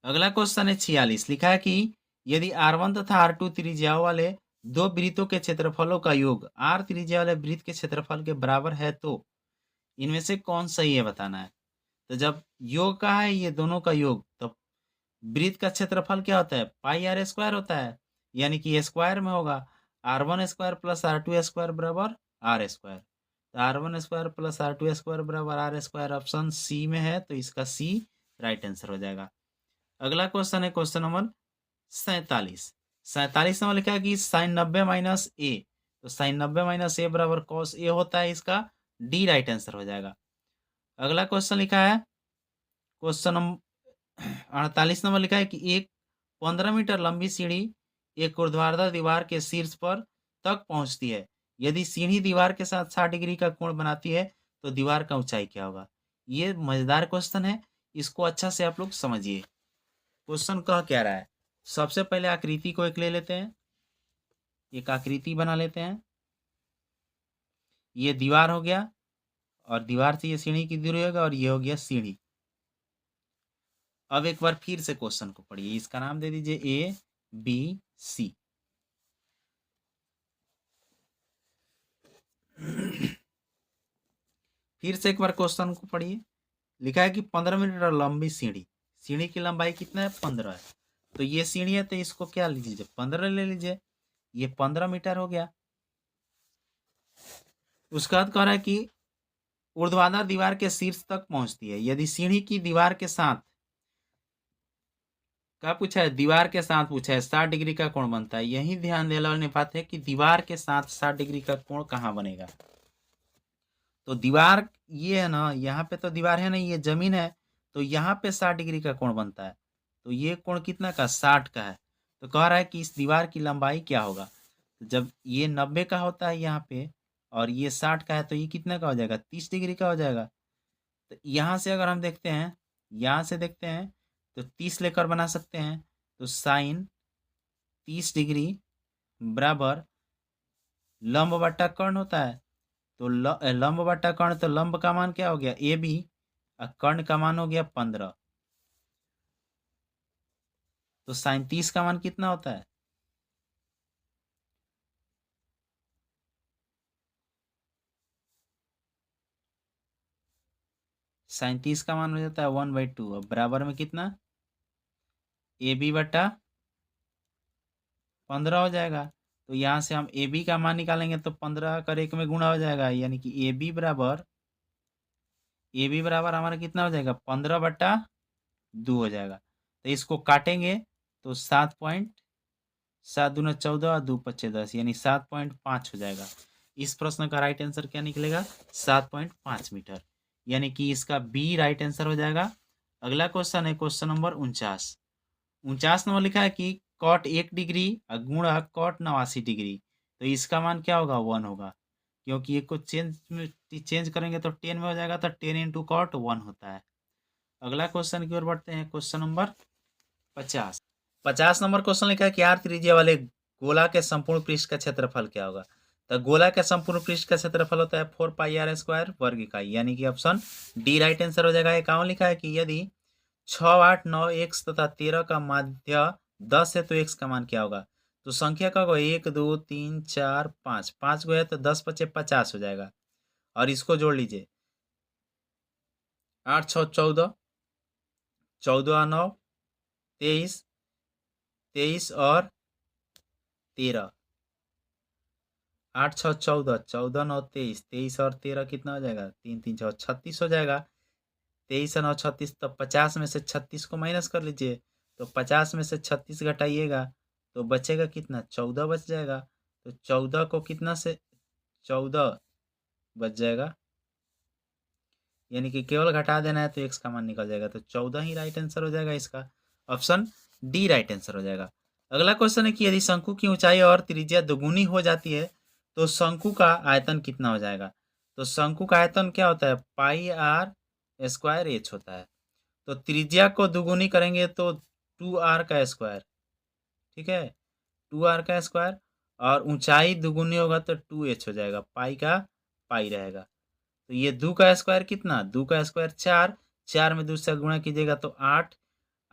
अगला क्वेश्चन है 46। लिखा है कि यदि R1 तथा R2 त्रिज्याओं वाले दो वृत्तों के क्षेत्रफलों का योग R त्रिज्या वाले वृत्त के क्षेत्रफल के बराबर है तो इनमें से कौन सही है बताना है। तो जब योग का है ये दोनों का योग, तो वृत्त का क्षेत्रफल क्या होता है? πr² होता है, यानी कि स्क्वायर में होगा। R1² प्लस R2² बराबर R²। तो R1² प्लस R2² बराबर R², ऑप्शन सी में है, तो इसका सी राइट आंसर हो जाएगा। अगला क्वेश्चन है क्वेश्चन नंबर 47। 47 नंबर लिखा है कि साइन 90 माइनस ए, तो साइन 90 माइनस ए बराबर कॉस ए होता है। इसका डी राइट आंसर हो जाएगा। अगला क्वेश्चन लिखा है क्वेश्चन नंबर 48 नंबर लिखा है कि एक 15 मीटर लंबी सीढ़ी एक ऊर्ध्वाधर दीवार के शीर्ष पर तक पहुंचती है। यदि सीढ़ी दीवार के साथ 60 डिग्री का कोण बनाती है तो दीवार का ऊंचाई क्या होगा? ये मजेदार क्वेश्चन है, इसको अच्छा से आप लोग समझिए। क्वेश्चन कह क्या रहा है? सबसे पहले आकृति को एक ले लेते हैं, एक आकृति बना लेते हैं। ये दीवार हो गया, और दीवार से ये सीढ़ी की दूरी होगा, और ये हो गया सीढ़ी। अब एक बार फिर से क्वेश्चन को पढ़िए, इसका नाम दे दीजिए ए बी सी। फिर से एक बार क्वेश्चन को पढ़िए। लिखा है कि 15 मीटर लंबी सीढ़ी, सीढ़ी की लंबाई कितना है? 15 है। तो ये सीढ़ी है, तो इसको क्या लीजिए? 15 ले लीजिए। ये 15 मीटर हो गया। उसके बाद कह रहा है कि ऊर्ध्वाधर दीवार के शीर्ष तक पहुंचती है। यदि सीढ़ी की दीवार के साथ क्या पूछा है? दीवार के साथ पूछा है, 60 डिग्री का कोण बनता है। यही ध्यान देने वाली बात है कि दीवार के साथ 60 डिग्री का कोण कहाँ बनेगा। तो दीवार ये है ना, यहाँ पे तो दीवार है नहीं, ये जमीन है, तो यहाँ पे 60 डिग्री का कोण बनता है। तो ये कोण कितना का? 60 का है। तो कह रहा है कि इस दीवार की लंबाई क्या होगा? तो जब ये 90 का होता है यहाँ पे, और ये 60 का है, तो ये कितना का हो जाएगा? 30 डिग्री का हो जाएगा। तो यहाँ से अगर हम देखते हैं, यहाँ से देखते हैं, तो 30 लेकर बना सकते हैं। तो साइन 30 डिग्री बराबर लंब बट्टा कर्ण होता है। तो लंब बट्टा कर्ण, तो लंब का मान क्या हो गया ए बी, और कर्ण का मान हो गया 15। तो साइन 30 का मान कितना होता है? साइन 30 का मान हो जाता है 1/2। अब बराबर में कितना, ए बी बट्टा 15 हो जाएगा। तो यहाँ से हम ए बी का मान निकालेंगे तो 15 कर 1 में गुणा हो जाएगा, यानी कि ए बी बराबर हमारा कितना हो जाएगा 15/2 हो जाएगा। तो इसको काटेंगे तो 7.7 दूना 14 और 2 5 10, यानी 7.5 हो जाएगा। इस प्रश्न का राइट आंसर क्या निकलेगा? 7.5 मीटर, यानी कि इसका बी राइट आंसर हो जाएगा। अगला क्वेश्चन है क्वेश्चन नंबर 49 नंबर लिखा है कि कॉट 1 डिग्री गुणा कॉट 89 डिग्री, तो इसका मान क्या होगा 1 होगा, क्योंकि एक को चेंज करेंगे तो 10 में हो जाएगा, तो 10 इंटू कॉट 1 होता है। अगला क्वेश्चन की ओर बढ़ते हैं, क्वेश्चन नंबर 50 नंबर क्वेश्चन लिखा है कि आर त्रिज्या वाले गोला के संपूर्ण पृष्ठ का क्षेत्रफल क्या होगा? तो गोला के संपूर्ण पृष्ठ का क्षेत्रफल होता है 4πr² वर्ग इकाई, यानी कि ऑप्शन डी राइट आंसर हो जाएगा। 51 लिखा है कि यदि 6 8 9 x तथा 13 का माध्य 10 है तो x का मान क्या होगा? तो संख्या का 1 2 3 4 5, 5 गो है तो 10 पचे 50 हो जाएगा। और इसको जोड़ लीजिए, 8 6 14, 14 9 23, 23 और 13, 8 6 14, 14 9 23, 23 और 13 कितना हो जाएगा? 3 3 6 36 हो जाएगा। 23 9 36, तो 50 में से 36 को माइनस कर लीजिए, तो 50 में से 36 घटाइएगा तो बचेगा कितना? 14 बच जाएगा। तो 14 को कितना से 14 बच जाएगा, यानी कि केवल घटा देना है तो एक्स का मान निकल जाएगा। तो 14 ही राइट आंसर हो जाएगा इसका, ऑप्शन डी राइट आंसर हो जाएगा। अगला क्वेश्चन है कि यदि शंकु की ऊंचाई और त्रिज्या दोगुनी हो जाती है तो शंकु का आयतन कितना हो जाएगा? तो शंकु का आयतन क्या होता है? πr² h होता है। तो त्रिज्या को दुगुनी करेंगे तो 2r का स्क्वायर, ठीक है, 2r का स्क्वायर, और ऊंचाई दुगुनी होगा तो 2h हो जाएगा, पाई का पाई रहेगा। तो ये 2 का स्क्वायर कितना? 2 का स्क्वायर 4, 4 में 2 से गुणा कीजिएगा तो 8,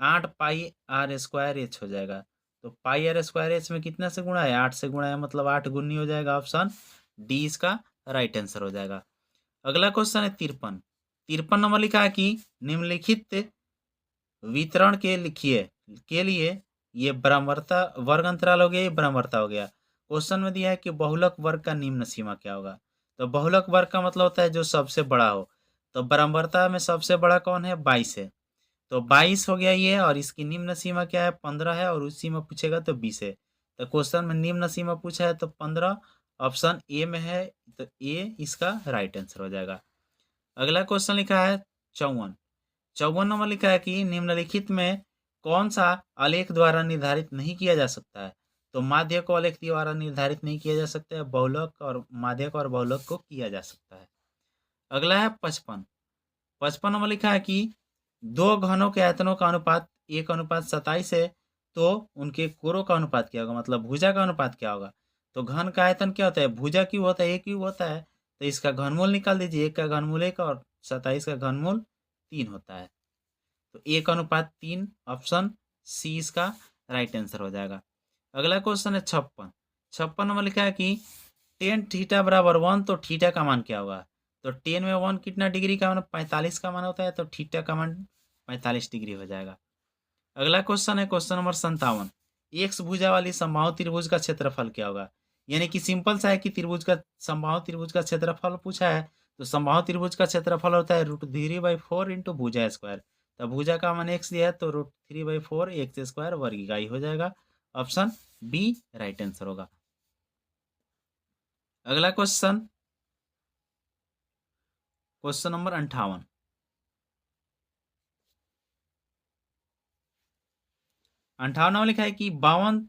8πr² h हो जाएगा। तो πr² h में कितना से गुणा है? 8 से गुणा है, मतलब 8 गुनी हो जाएगा। ऑप्शन डी इसका राइट आंसर हो जाएगा। अगला क्वेश्चन है 53 नंबर लिखा है कि निम्नलिखित वितरण के लिए ये बराबरता वर्ग अंतराल हो गया, ये बराबरता हो गया। क्वेश्चन में दिया है कि बहुलक वर्ग का निम्न सीमा क्या होगा? तो बहुलक वर्ग का मतलब होता है जो सबसे बड़ा हो। तो बराबरता में सबसे बड़ा कौन है? 22 है, तो 22 हो गया ये, और इसकी निम्न सीमा क्या है? 15 है, और उस सीमा पूछेगा तो 20 है। तो क्वेश्चन में निम्न सीमा पूछा है तो 15 ऑप्शन ए में है, तो ए इसका राइट आंसर हो जाएगा। अगला क्वेश्चन लिखा है 54 नंबर लिखा है कि निम्नलिखित में कौन सा आलेख द्वारा निर्धारित नहीं किया जा सकता है? तो माध्य को आलेख द्वारा निर्धारित नहीं किया जा सकता है, बहुलक और माध्यक और बहुलक को किया जा सकता है। अगला है 55 नंबर लिखा है कि दो घनों के आयतनों का अनुपात 1:27 है, तो उनके कोरों का अनुपात क्या होगा, मतलब भुजा का अनुपात क्या होगा? तो घन का आयतन क्या होता है? भुजा क्यूब होता है, एक क्यूब होता है, तो इसका घनमूल निकाल दीजिए। 1 का घनमूल 1 और 27 का घनमूल 3 होता है। तो 1:3, ऑप्शन सी इसका राइट आंसर हो जाएगा। अगला क्वेश्चन है 56 नंबर लिखा है कि टेन थीटा बराबर 1, तो थीटा का मान क्या होगा? तो 10 में 1 कितना डिग्री का मान? 45 का मान होता है, तो थीटा का मान 45 डिग्री हो जाएगा। अगला क्वेश्चन है क्वेश्चन नंबर 57, एक्स भुजा वाली समबाहु त्रिभुज का क्षेत्रफल क्या होगा? यानी कि सिंपल सा है कि समबाहु त्रिभुज का क्षेत्रफल पूछा है, तो समबाहु त्रिभुज का क्षेत्रफल होता है √3/4 इंटू भुजा स्क्वायर। तो भुजा का मान एक्स दिया है तो √3/4 x² वर्ग इकाई हो जाएगा। ऑप्शन बी राइट आंसर होगा। अगला क्वेश्चन नंबर 58 लिखा है कि 52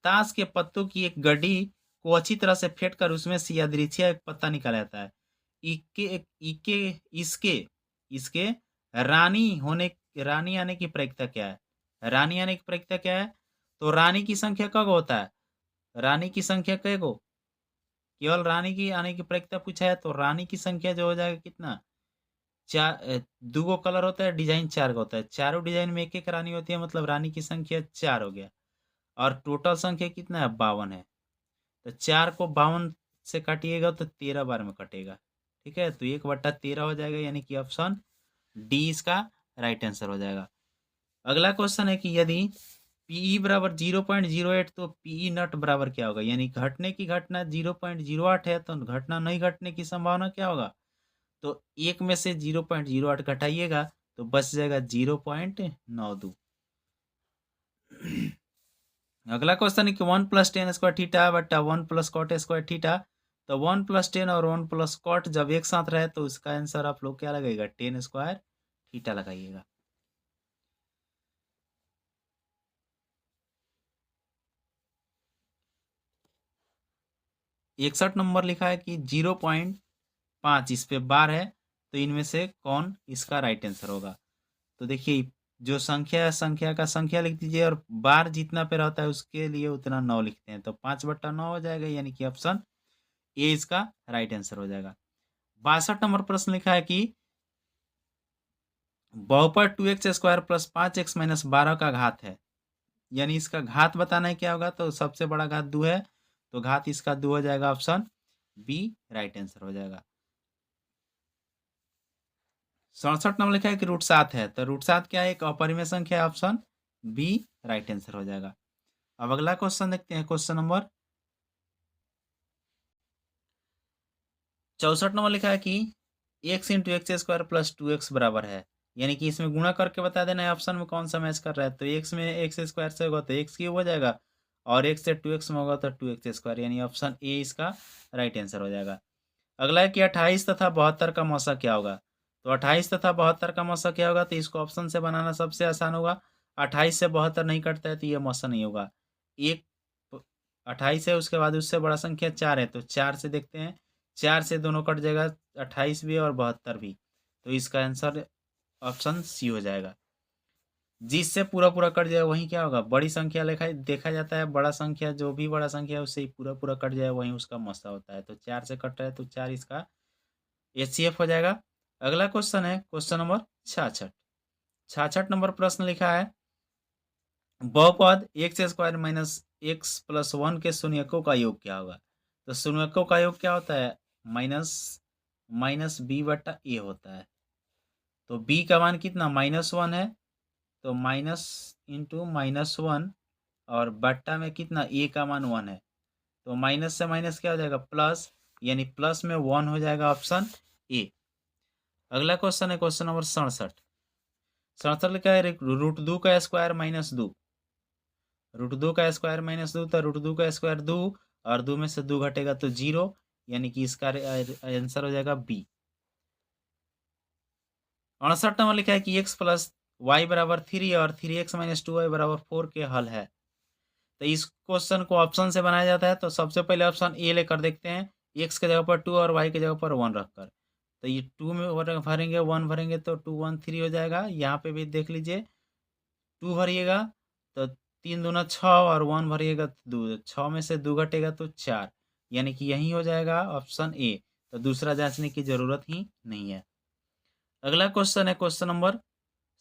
ताश के पत्तों की एक गड्डी को अच्छी तरह से फेंट कर उसमें से यादृच्छिक एक पत्ता निकाला जाता है। इके इके इसके इसके रानी आने की प्रक्रिया क्या है? रानी आने की प्रक्रिया क्या है? तो रानी की संख्या कब होता है? रानी की संख्या कई गो, केवल रानी की आने की प्रक्रिया पूछा है तो रानी की संख्या जो हो जाएगा कितना, चार, दो गो कलर होता है, डिजाइन चार का होता है, चारों डिजाइन में एक एक रानी होती है, मतलब रानी की संख्या 4 हो गया। और टोटल संख्या कितना है, 52 है। तो 4 को 52 से काटिएगा तो 13 बार में कटेगा। ठीक है, तो 1/13 हो जाएगा, यानी कि ऑप्शन डी इसका राइट आंसर हो जाएगा। अगला क्वेश्चन है कि यदि पीई बराबर 0.08 तो पीई नट बराबर क्या होगा, यानी घटने की घटना 0.08 है तो घटना नहीं घटने की संभावना क्या होगा, तो एक में से 0.08 घटाइएगा तो बच जाएगा 0.92। अगला क्वेश्चन है कि 1+10 स्क्वायर थीटा बट्टा 1+cot स्क्वायर थीटा। तो 1+10 और 1+cot जब एक साथ रहे तो इसका आंसर आप लोग क्या लगाइएगा, 10 स्क्वायर थीटा लगाइएगा। इकसठ नंबर लिखा है कि 0.5 इस पे बार है, तो इनमें से कौन इसका राइट आंसर होगा। तो देखिए, जो संख्या है संख्या का संख्या लिख दीजिए, और बार जितना पे रहता है उसके लिए उतना 9 लिखते हैं, तो 5/9 हो जाएगा, यानी कि ऑप्शन ए इसका राइट आंसर हो जाएगा। 62 नंबर प्रश्न लिखा है कि बहुपद 2x square plus 5x minus 12 का घात है, यानी इसका घात बताना है क्या होगा, तो सबसे बड़ा घात 2 है, तो घात इसका 2 हो जाएगा, ऑप्शन बी राइट आंसर हो जाएगा। 67 नंबर लिखा है कि √7 है, तो √7 क्या है, एक अपरिमेय संख्या है, ऑप्शन बी राइट आंसर हो जाएगा। अब अगला क्वेश्चन देखते हैं, क्वेश्चन नंबर 64 नंबर लिखा है कि x into x square plus 2x बराबर है, यानी कि इसमें गुणा करके बता देना है ऑप्शन में कौन सा मैच कर रहा है। तो x में एक्स स्क्वायर से होगा तो एक्स क्यूब हो जाएगा, और x से 2x में होगा तो 2x स्क्वायर, यानी ऑप्शन ए इसका राइट आंसर हो जाएगा। अगला है कि 28 तथा 72 का मौसा क्या होगा। तो 28 तथा 72 का मौसा क्या होगा, तो इसको ऑप्शन से बनाना सबसे आसान होगा। 28 से 72 नहीं कटता है तो ये मौसा नहीं होगा। एक 28 है, उसके बाद उससे बड़ा संख्या 4 है, तो 4 से देखते हैं, 4 से दोनों कट जाएगा, 28 भी और 72 भी, तो इसका आंसर ऑप्शन सी हो जाएगा। जिससे पूरा पूरा कट जाए वही क्या होगा, बड़ी संख्या लिखा देखा जाता है, बड़ा संख्या जो भी बड़ा संख्या है उससे ही पूरा पूरा कट जाए वही उसका मौसा होता है। तो 4 से कट रहा है तो 4 इसका HCF हो जाएगा। अगला क्वेश्चन है क्वेश्चन नंबर 66। 66 नंबर प्रश्न लिखा है, बहुपद x square minus x plus 1 के शून्यकों का योग क्या होगा। तो शून्यकों का योग क्या होता है, माइनस माइनस बी बट्टा ए होता है। तो बी का मान कितना, -1 है, तो माइनस इंटू -1, और बट्टा में कितना, ए का मान 1 है, तो माइनस से माइनस क्या हो जाएगा, प्लस, यानी प्लस में 1 हो जाएगा, ऑप्शन ए। अगला क्वेश्चन है क्वेश्चन नंबर 67। 67 लिखा है √2 का स्क्वायर माइनस 2, √2 का स्क्वायर माइनस 2, तो √2 का स्क्वायर 2, और 2 में से 2 घटेगा तो 0, यानी कि इसका आंसर हो जाएगा बी। 68 नंबर लिखा है कि x प्लस वाई बराबर 3 और 3x माइनस 2y बराबर 4 के हल है। तो इस क्वेश्चन को ऑप्शन से बनाया जाता है, तो सबसे पहले ऑप्शन ए लेकर देखते हैं, x के जगह पर 2 और y के जगह पर 1 रखकर। तो ये 2 में भरेंगे, 1 भरेंगे तो 2 1 3 हो जाएगा। यहाँ पे भी देख लीजिए, 2 भरिएगा तो 3 दूना 6, और 1 भरिएगा तो 2, 6 में से 2 घटेगा तो 4, यानी कि यही हो जाएगा ऑप्शन ए। तो दूसरा जांचने की जरूरत ही नहीं है। अगला क्वेश्चन है क्वेश्चन नंबर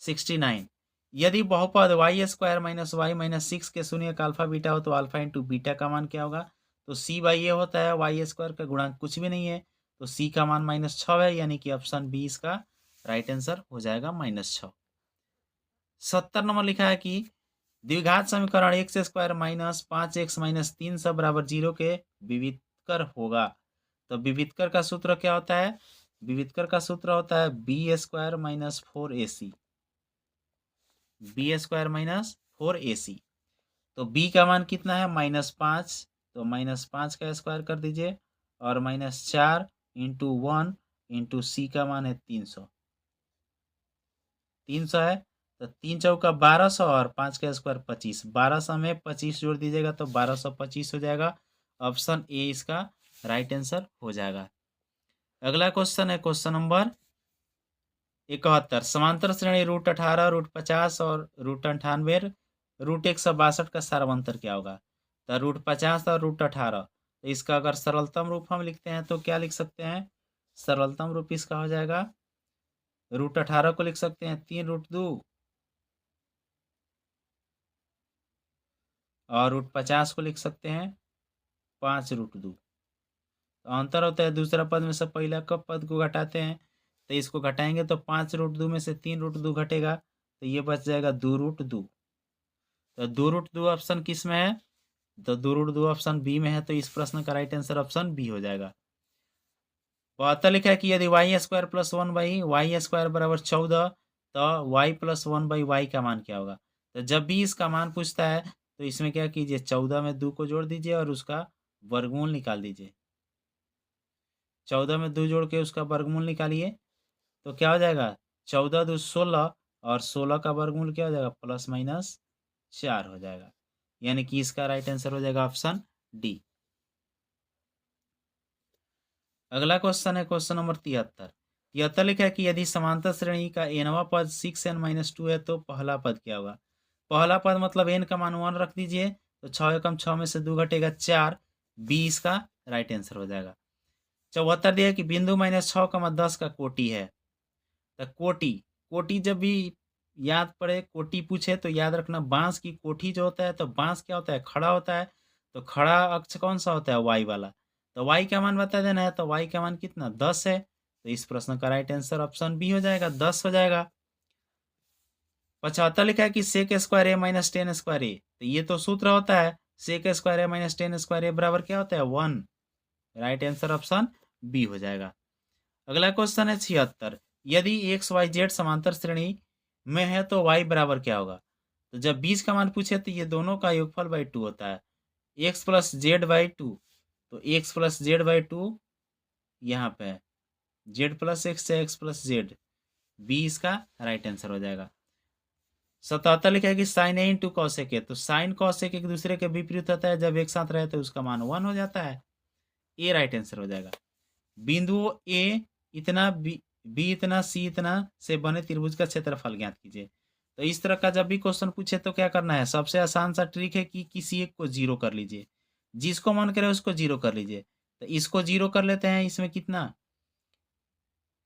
69। यदि बहुपद Y square minus Y minus 6 के शून्य का अल्फा बीटा हो तो अल्फा इंटू बीटा का मान क्या होगा। तो सी बाई ए होता है, वाई स्क्वायर का गुणांक कुछ भी नहीं है, तो सी का मान -6 है, यानी कि ऑप्शन बी इसका राइट आंसर हो जाएगा, -6। 70 नंबर लिखा है कि द्विघात समीकरण x square minus 5x minus 3 सब बराबर 0 के विविधकर होगा। तो विविधकर का सूत्र क्या होता है, विविधकर का सूत्र होता है B square minus 4ac, B square minus 4ac। तो b का मान कितना है, -5, तो -5 का स्क्वायर कर दीजिए, और -4 इंटू 1 इंटू सी का मान है 300, 300 है, तो 3 चौका 1200 और 5 का स्क्वायर 25, 1200 में 25 जोड़ दीजिएगा तो 1225 हो जाएगा। ऑप्शन ए इसका राइट आंसर हो जाएगा। अगला क्वेश्चन है क्वेश्चन नंबर 71। समांतर श्रेणी √18, √50 और √98, √162 का सारवंतर क्या होगा। तो √50 और √18। तो इसका अगर सरलतम रूप हम लिखते हैं तो क्या लिख सकते हैं? सरलतम रूप इसका हो जाएगा, √18 को लिख सकते हैं 3√2 और √50 को लिख सकते हैं 5√2। तो अंतर होता है दूसरा पद में से पहला कब पद को घटाते हैं, तो इसको घटाएंगे तो 5√2 में से 3√2 घटेगा, तो ये बच जाएगा 2√2। तो 2√2 ऑप्शन किस में है? तो 2√2 ऑप्शन बी में है। तो इस प्रश्न का राइट आंसर ऑप्शन बी हो जाएगा। 72 लिखा है कि यदि y² + 1/y² बराबर 14, तो y + 1/y का मान क्या होगा? तो जब भी इसका मान पूछता है तो इसमें क्या कीजिए, 14 में 2 को जोड़ दीजिए और उसका वर्गमूल निकाल दीजिए। 14 में 2 जोड़ के उसका वर्गमूल निकालिए तो क्या हो जाएगा, 14 2 16 और 16 का वर्गमूल क्या हो जाएगा, +-4 हो जाएगा। यानी कि इसका राइट आंसर हो जाएगा ऑप्शन डी। अगला क्वेश्चन है क्वेश्चन नंबर 73। 73 लिखा है कि यदि समांतर श्रेणी का nवां पद 6n-2 है तो पहला पद क्या होगा? पहला पद मतलब n का मान 1 रख दीजिए, तो 6 एकम 6 में से 2 घटेगा 4, बी इसका राइट आंसर हो जाएगा। 74 दिया है कि बिंदु -6, 10 का कोटि है। तो कोटि, कोटि जब भी याद पड़े, कोटि पूछे तो याद रखना बांस की कोठी जो होता है, तो बांस क्या होता है, खड़ा होता है। तो खड़ा अक्ष कौन सा होता है, वाई वाला। तो वाई का मान बता देना है, तो वाई का मान कितना, 10 है। तो इस प्रश्न का राइट आंसर ऑप्शन बी हो जाएगा, 10 हो जाएगा। 75 लिखा है कि sec²a-10²a। तो ये तो सूत्र होता है, sec²a-10² बराबर क्या होता है, 1। राइट आंसर ऑप्शन बी हो जाएगा। अगला क्वेश्चन है 76। यदि एक्स वाई जेड समांतर श्रेणी में है तो y बराबर क्या होगा? तो जब 20 का मान पूछे तो ये दोनों का योगफल बाई 2 होता है, x + z/2। तो x + z/2 यहाँ पे है, z + x या x + z, बी इसका राइट आंसर हो जाएगा। 77 लिखा है कि sin a × cos a, तो sin cos a एक दूसरे के विपरीत होता है, जब एक साथ रहे तो उसका मान 1 हो जाता है, ए राइट आंसर हो जाएगा। बिंदु ए इतना, बी इतना, सी इतना से बने त्रिभुज का क्षेत्रफल ज्ञात कीजिए। तो इस तरह का जब भी क्वेश्चन पूछे तो क्या करना है, सबसे आसान सा ट्रिक है कि किसी एक को 0 कर लीजिए, जिसको मन करे उसको 0 कर लीजिए। तो इसको 0 कर लेते हैं, इसमें कितना,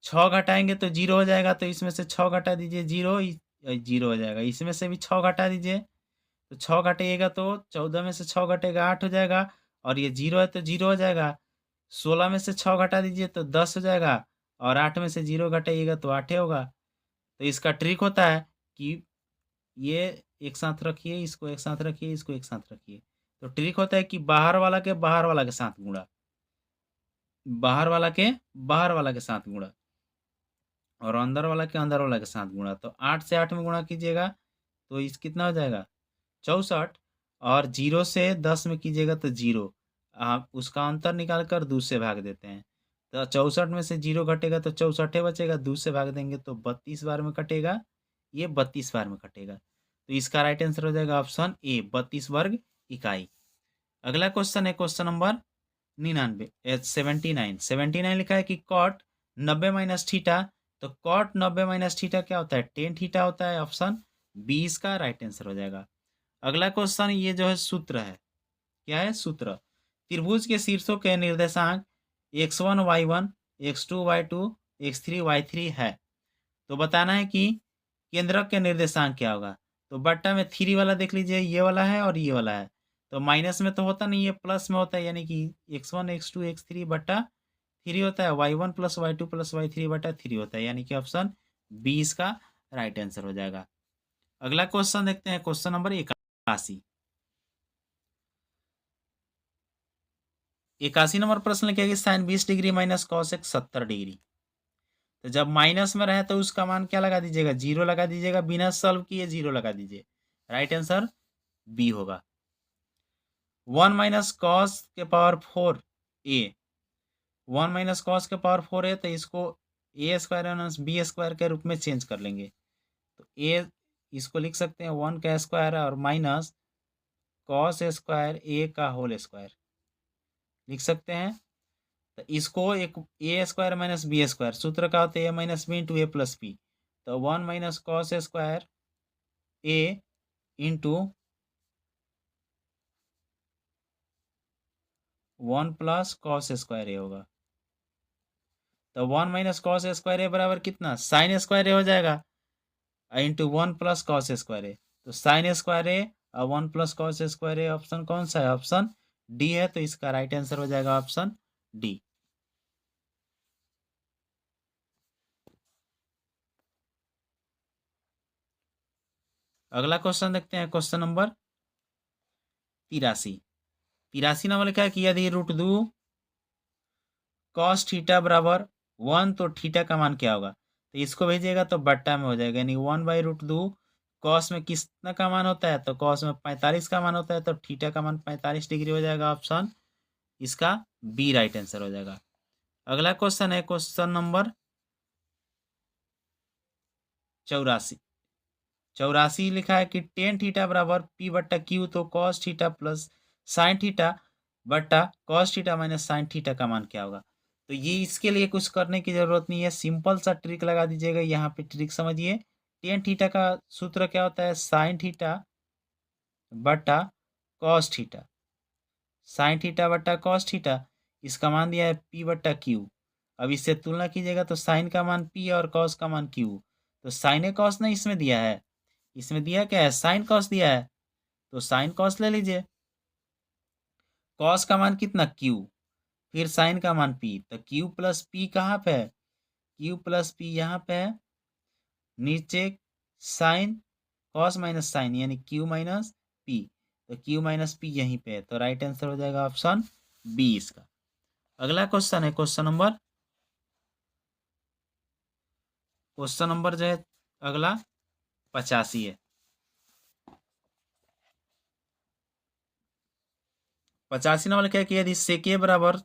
6 घटाएंगे तो 0 हो जाएगा, तो इसमें से 6 घटा दीजिए, 0 0 हो जाएगा। इसमें से भी 6 घटा दीजिए, तो 6 घटेगा तो 14 में से 6 घटेगा 8 हो जाएगा, और ये 0 है तो 0 हो जाएगा। 16 में से 6 घटा दीजिए तो 10 हो जाएगा, और 8 में से 0 घटाइएगा तो 8 होगा। तो इसका ट्रिक होता है कि ये एक साथ रखिए, इसको एक साथ रखिए, इसको एक साथ रखिए। तो ट्रिक होता है कि बाहर वाला के बाहर वाला के साथ गुणा, बाहर वाला के बाहर वाला के साथ गुणा, और अंदर वाला के अंदर वाला के साथ गुणा। तो 8 से 8 में गुणा कीजिएगा तो इस कितना हो जाएगा, 64। और 0 से 10 में कीजिएगा तो 0, आप उसका अंतर निकाल कर 2 से भाग देते हैं। तो 64 में से 0 घटेगा तो 64 बचेगा, 2 से भाग देंगे तो 32 बार में कटेगा, ये 32 बार में कटेगा। तो इसका राइट आंसर हो जाएगा ऑप्शन ए, 32 वर्ग इकाई। अगला क्वेश्चन है क्वेश्चन नंबर 79 लिखा है कि कॉट 90 - θ। तो कॉट 90 - θ क्या होता है, टेन थीटा होता है, ऑप्शन बी इसका राइट आंसर हो जाएगा। अगला क्वेश्चन ये जो है सूत्र है, क्या है सूत्र, त्रिभुज के शीर्षों के निर्देशांक x1 y1, x2 y2, x3 y3 है। तो बताना है कि केंद्रक के निर्देशांक क्या होगा। तो बट्टा में 3 वाला देख लीजिए, ये वाला है और ये वाला है। तो माइनस में तो होता नहीं है, प्लस में होता है, यानी कि x1 x2 x3 बट्टा 3 होता है, y1 + y2 + y3 बट्टा 3 होता है, यानी कि ऑप्शन बी इसका राइट आंसर हो जाएगा। अगला क्वेश्चन देखते हैं क्वेश्चन नंबर 81। 81 नंबर प्रश्न लिखा है कि sine 20 degree minus cos 70 degree. तो जब माइनस में रहे तो उसका मान क्या लगा दीजिएगा, 0 लगा दीजिएगा, बिना सॉल्व किए 0 लगा दीजिए। राइट आंसर बी होगा। 1 - cos के पावर 4 ए, 1 - cos के पावर 4 है, तो इसको a² - b² के रूप में चेंज कर लेंगे। तो ए इसको लिख सकते हैं 1 का स्क्वायर और माइनस cos² a का होल स्क्वायर लिख सकते हैं। तो इसको एक a² - b², सूत्र का होता है a - b × a + b। तो 1 - cos² a into 1 plus cos square A होगा। तो 1 माइनस कॉस स्क्वायर ए बराबर कितना, साइन स्क्वायर ए हो जाएगा, इंटू 1 प्लस कॉस स्क्वायर ए। तो साइन स्क्वायर ए और 1 plus cos square A option कौन सा है, ऑप्शन डी है। तो इसका राइट आंसर हो जाएगा ऑप्शन डी। अगला क्वेश्चन देखते हैं, क्वेश्चन नंबर 83। 83 नंबर लिखा है कि यदि रूट दो कॉस थीटा बराबर 1 तो थीटा का मान क्या होगा। तो इसको भेजिएगा तो बट्टा में हो जाएगा, यानी 1/√2 कॉस में कितना का मान होता है, तो कॉस में 45 का मान होता है, तो थीटा का मान 45 डिग्री हो जाएगा। ऑप्शन इसका बी राइट आंसर हो जाएगा। अगला क्वेश्चन है क्वेश्चन नंबर 84। 84 लिखा है कि टेन थीटा बराबर पी बट्टा क्यू, तो cos theta plus sine theta बट्टा cos theta minus sine theta का मान क्या होगा। तो ये इसके लिए कुछ करने की जरूरत नहीं है, सिंपल सा ट्रिक लगा दीजिएगा। यहाँ पे ट्रिक समझिए, टेन थीटा का सूत्र क्या होता है, साइन थीटा बट्टा कॉस थीटा, साइन थीटा बट्टा कॉस थीटा। इसका मान दिया है पी बट्टा क्यू। अब इससे तुलना कीजिएगा तो साइन का मान पी और कॉस का मान क्यू। तो साइन कॉस ने इसमें दिया है, इसमें दिया क्या है, साइन कॉस दिया है, तो साइन कॉस ले लीजिए। कॉस का मान कितना, क्यू, फिर साइन का मान पी, तो क्यू प्लस पी कहाँ पे है, क्यू प्लस पी यहाँ पे है, नीचे साइन कॉस माइनस साइन यानी क्यू माइनस पी, तो क्यू माइनस पी यहीं पे है। तो राइट आंसर हो जाएगा ऑप्शन बी इसका। अगला क्वेश्चन है क्वेश्चन नंबर जो है अगला 85 है। 85 नंबर क्या है कि यदि सेक ए बराबर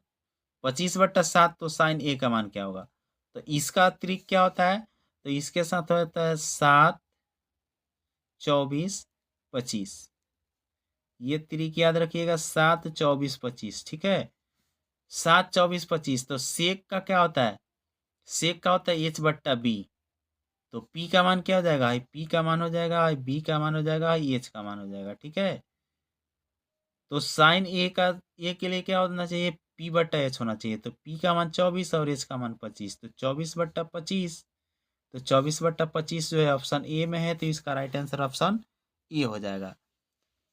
25/7 तो साइन ए का मान क्या होगा। तो इसका ट्रिक क्या होता है, तो इसके साथ होता है 7, 24, 25। ये ट्रिक याद रखिएगा, 7, 24, 25, ठीक है। 7, 24, 25, तो सेक का क्या होता है, सेक का होता है एच बट्टा बी। तो पी का मान क्या हो जाएगा, पी का मान हो जाएगा, बी का मान हो जाएगा, एच का मान हो जाएगा, ठीक है। तो साइन ए का, ए के लिए क्या होना चाहिए, पी बट्टा एच होना चाहिए। तो पी का मान 24 और एच का मान 25, तो 24/25। तो 24/25 जो है ऑप्शन ए में है, तो इसका राइट आंसर ऑप्शन ए हो जाएगा।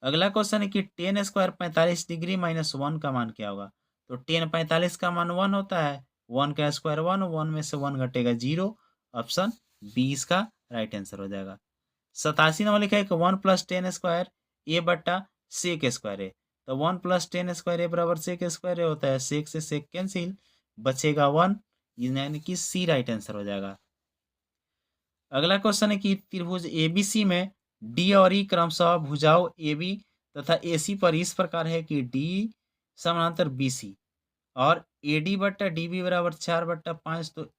अगला क्वेश्चन है कि टेन स्क्वायर 45 डिग्री माइनस 1 का मान क्या होगा। तो टेन 45 का मान 1 होता है, 1 का स्क्वायर 1, 1 में से 1 घटेगा 0। ऑप्शन बी इसका राइट आंसर हो जाएगा। 87 नंबर लिखा है कि 1 प्लस टेन स्क्वायर ए बट्टा सेक स्क्वायर है। तो 1 प्लस टेन स्क्वायर ए बराबर सेक स्क्वायर ए होता है, सेक से सेक कैंसिल, बचेगा 1, यानी कि सी राइट आंसर हो जाएगा। अगला क्वेश्चन है कि त्रिभुज एबीसी में डी और ई क्रमशः भुजाओं AB तथा AC पर इस प्रकार है कि डी समानांतर BC और AD बट्टा DB बराबर 4/5, तो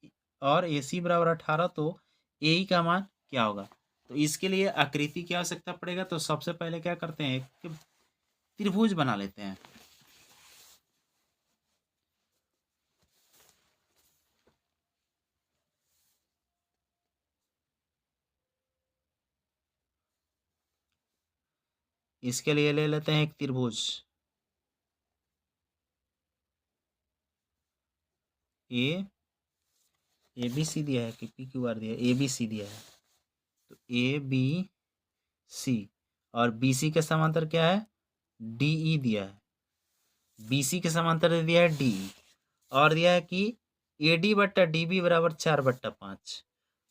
और AC बराबर 18, तो AE का मान क्या होगा। तो इसके लिए आकृति की आवश्यकता पड़ेगा। तो सबसे पहले क्या करते हैं कि त्रिभुज बना लेते हैं। इसके लिए ले लेते हैं एक त्रिभुज ABC दिया है कि PQR दिया है, ABC दिया है, तो ABC और BC के समांतर क्या है, DE दिया है, BC के समांतर दे दिया है DE, और दिया है कि AD बट्टा DB बराबर 4/5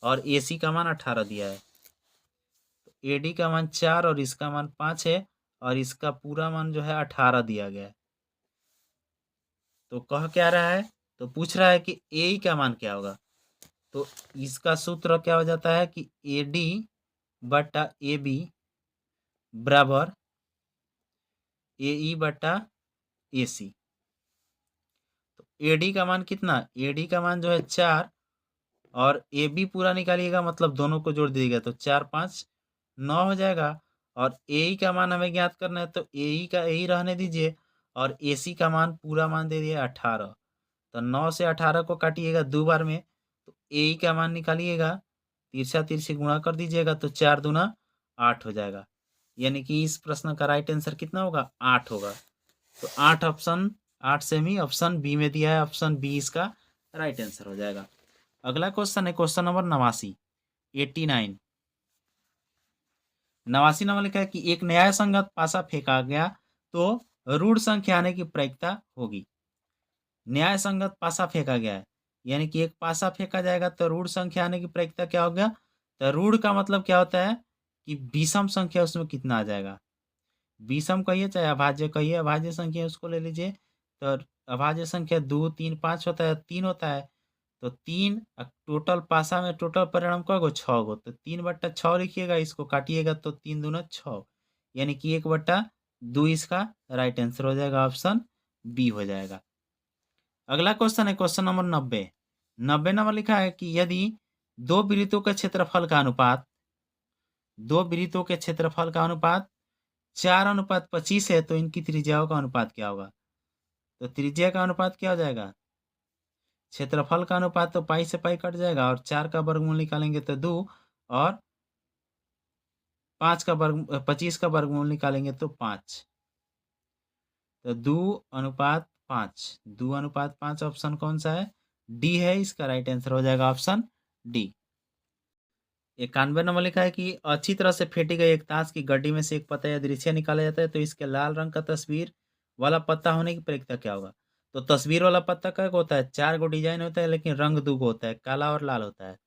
और AC का मान 18 दिया है। तो AD का मान 4 और इसका मान 5 है, और इसका पूरा मान जो है 18 दिया गया है। तो कह क्या रहा है, तो पूछ रहा है कि AE का मान क्या होगा। तो इसका सूत्र क्या हो जाता है कि AD बट्टा AB बराबर AE बट्टा AC। तो AD का मान कितना, AD का मान जो है 4 और AB पूरा निकालिएगा, मतलब दोनों को जोड़ दीजिएगा, तो 4, 5, 9 हो जाएगा। और AE का मान हमें ज्ञात करना है, तो AE का AE रहने दीजिए, और AC का मान पूरा मान दे दिए 18। तो 9 से 18 को काटिएगा 2 बार में, तो AE का मान निकालिएगा, तिरछा तिरछी गुणा कर दीजिएगा, तो 4 दूना 8 हो जाएगा। यानी कि इस प्रश्न का राइट आंसर कितना होगा, 8 होगा। तो 8 ऑप्शन 8 सेमी ऑप्शन बी में दिया है, ऑप्शन बी इसका राइट आंसर हो जाएगा। अगला क्वेश्चन है क्वेश्चन नंबर 89, 89। 89 नंबर लिखा है कि एक न्याय संगत पासा फेंका गया तो ऋण संख्या आने की प्रायिकता होगी। न्याय संगत पासा फेंका गया है, यानी कि एक पासा फेंका जाएगा तो ऋण संख्या आने की प्रायिकता क्या होगा? तो ऋण का मतलब क्या होता है कि विषम संख्या उसमें कितना आ जाएगा। विषम कहिए चाहे अभाज्य कहिए, अभाज्य संख्या उसको ले लीजिए। तो अभाज्य संख्या 2, 3, 5 होता है, 3 होता है। तो 3 टोटल पासा में टोटल परिणाम कगो 6 गो, तो 3/6 लिखिएगा, इसको काटिएगा तो 3 दूना 6, यानी कि 1/2 इसका राइट आंसर हो जाएगा, ऑप्शन बी हो जाएगा। अगला क्वेश्चन है क्वेश्चन नंबर 90। 90 नंबर लिखा है कि यदि दो वृत्तों के क्षेत्रफल का अनुपात 4:25 है तो इनकी त्रिज्याओं का अनुपात क्या होगा? तो त्रिज्या का अनुपात क्या हो जाएगा? क्षेत्रफल का अनुपात तो पाई से पाई कट जाएगा, और 4 का वर्गमूल निकालेंगे तो 2, और 25 का वर्गमूल निकालेंगे तो 5। तो 2:5, 2:5 ऑप्शन कौन सा है? डी है, इसका राइट आंसर हो जाएगा ऑप्शन डी। 91 नंबर लिखा है कि अच्छी तरह से फेंटी गई एक ताश की गड्डी में से एक पत्ता या दृश्य निकाला जाता है तो इसके लाल रंग का तस्वीर वाला पत्ता होने की प्रायिकता क्या होगा? तो तस्वीर वाला पत्ता क्या होता है? 4 गो डिजाइन होता है, लेकिन रंग 2 गो होता है, काला और लाल होता है।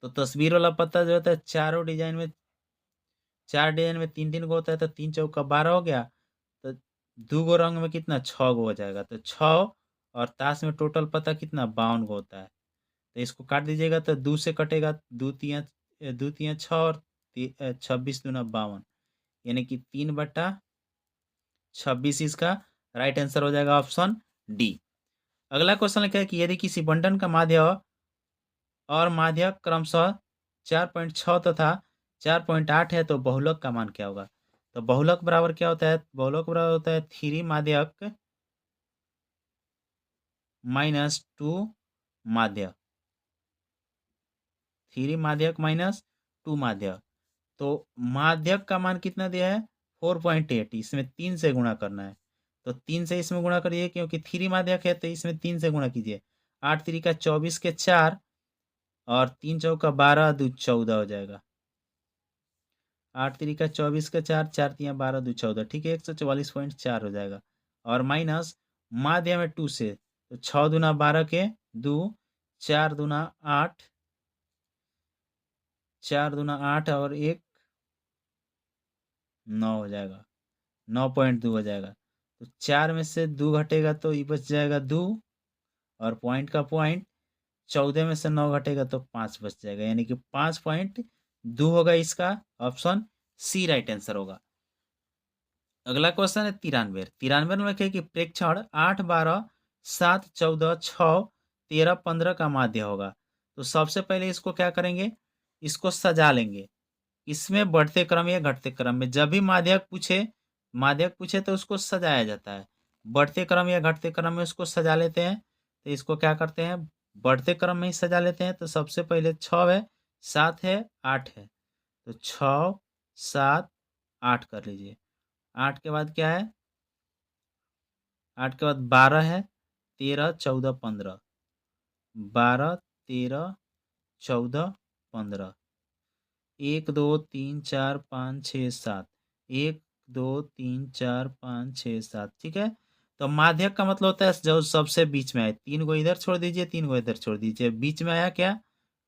तो तस्वीर वाला पत्ता जो होता है 4 डिजाइन में 3-3 गो होता है, तो 3 चौका 12 हो गया। तो 2 गो रंग में कितना? 6 गो हो जाएगा, तो 6, और ताश में टोटल पत्ता कितना? 52 गो होता है। तो इसको काट दीजिएगा तो 2 से कटेगा, 2 तिया 6, और 26 दूना 52, यानी कि 3/26 इसका राइट आंसर हो जाएगा, ऑप्शन डी। अगला क्वेश्चन लिखा है कि यदि किसी बंटन का माध्य और माध्यक क्रमशः 4.6 तथा 4.8 है तो बहुलक का मान क्या होगा? तो बहुलक बराबर क्या होता है? बहुलक बराबर होता है 3 माध्यक माइनस 2 माध्य, 3 माध्यक माइनस 2 माध्य। तो माध्यक का मान कितना दिया है? 4.8, इसमें 3 से गुणा करना है। तो 3 से इसमें गुणा करिए, क्योंकि 3 माध्यक है तो इसमें 3 से गुणा कीजिए। 8 3 का 24 के 4, और 3 चौका 12, 2 14 हो जाएगा। 8 3 का 24 का 4, 4 3 12, 2 14, ठीक है, 144.4 हो जाएगा। और माइनस माध्य में 2 से, तो 6 दूना 12 के 2, 4 दूना 8, 4 दूना 8, और 1 9 हो जाएगा, 9.2 हो जाएगा। तो 4 में से 2 घटेगा तो ये बच जाएगा 2, और पॉइंट का पॉइंट, 14 में से 9 घटेगा तो 5 बच जाएगा, यानी कि 5.2 होगा, इसका ऑप्शन सी राइट आंसर होगा। अगला क्वेश्चन है 93। 93 में लिखे कि प्रेक्षण 8 12 7 14 6 13 15 का माध्य होगा। तो सबसे पहले इसको क्या करेंगे? इसको सजा लेंगे। इसमें बढ़ते क्रम या घटते क्रम में, जब भी माध्यक पूछे तो उसको सजाया जाता है। बढ़ते क्रम या घटते क्रम में उसको सजा लेते हैं। तो इसको क्या करते हैं? बढ़ते क्रम में ही सजा लेते हैं। तो सबसे पहले 6 है, 7 है, 8 है, तो 6 7 8 कर लीजिए। 8 के बाद क्या है? 8 के बाद 12 है, 13 14 15, 12 13 14 15, 1 2 3 4 5 6 7, 1 2 3 4 5 6 7, ठीक है। तो माध्यक का मतलब होता है जो सबसे बीच में आए। 3 को इधर छोड़ दीजिए, 3 को इधर छोड़ दीजिए, बीच में आया क्या?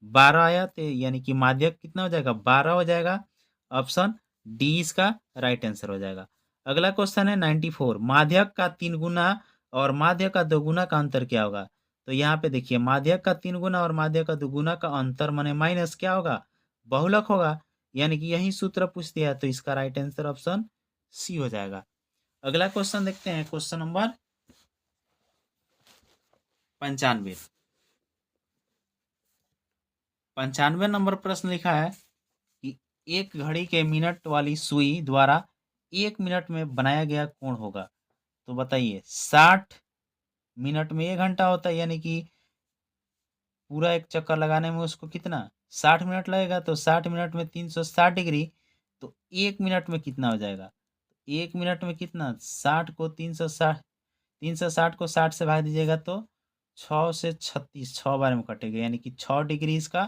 12 आया, तो यानी कि माध्यक कितना हो जाएगा? 12 हो जाएगा। ऑप्शन डी इसका राइट आंसर हो जाएगा। अगला क्वेश्चन है 94। माध्यक का 3 गुना और माध्यक का 2 गुना का अंतर क्या होगा? तो यहाँ पे देखिए, माध्यक का 3 गुना और माध्यक का 2 गुना का अंतर माने माइनस क्या होगा? बहुलक होगा, यानी कि यही सूत्र पूछ दिया है, तो इसका राइट आंसर ऑप्शन सी हो जाएगा। अगला क्वेश्चन देखते हैं, क्वेश्चन नंबर 95। 95 नंबर प्रश्न लिखा है कि एक घड़ी के मिनट वाली सुई द्वारा 1 मिनट में बनाया गया कोण होगा। तो बताइए, 60 मिनट में 1 घंटा होता है, यानी कि पूरा एक चक्कर लगाने में उसको कितना? 60 मिनट लगेगा। तो 60 मिनट में 360 डिग्री, तो 1 मिनट में कितना हो जाएगा? 1 मिनट में कितना? 60 को 360 को 60 से भाग दीजिएगा तो 6 से 36 6 बार में कटेगा, यानी कि 6 डिग्री इसका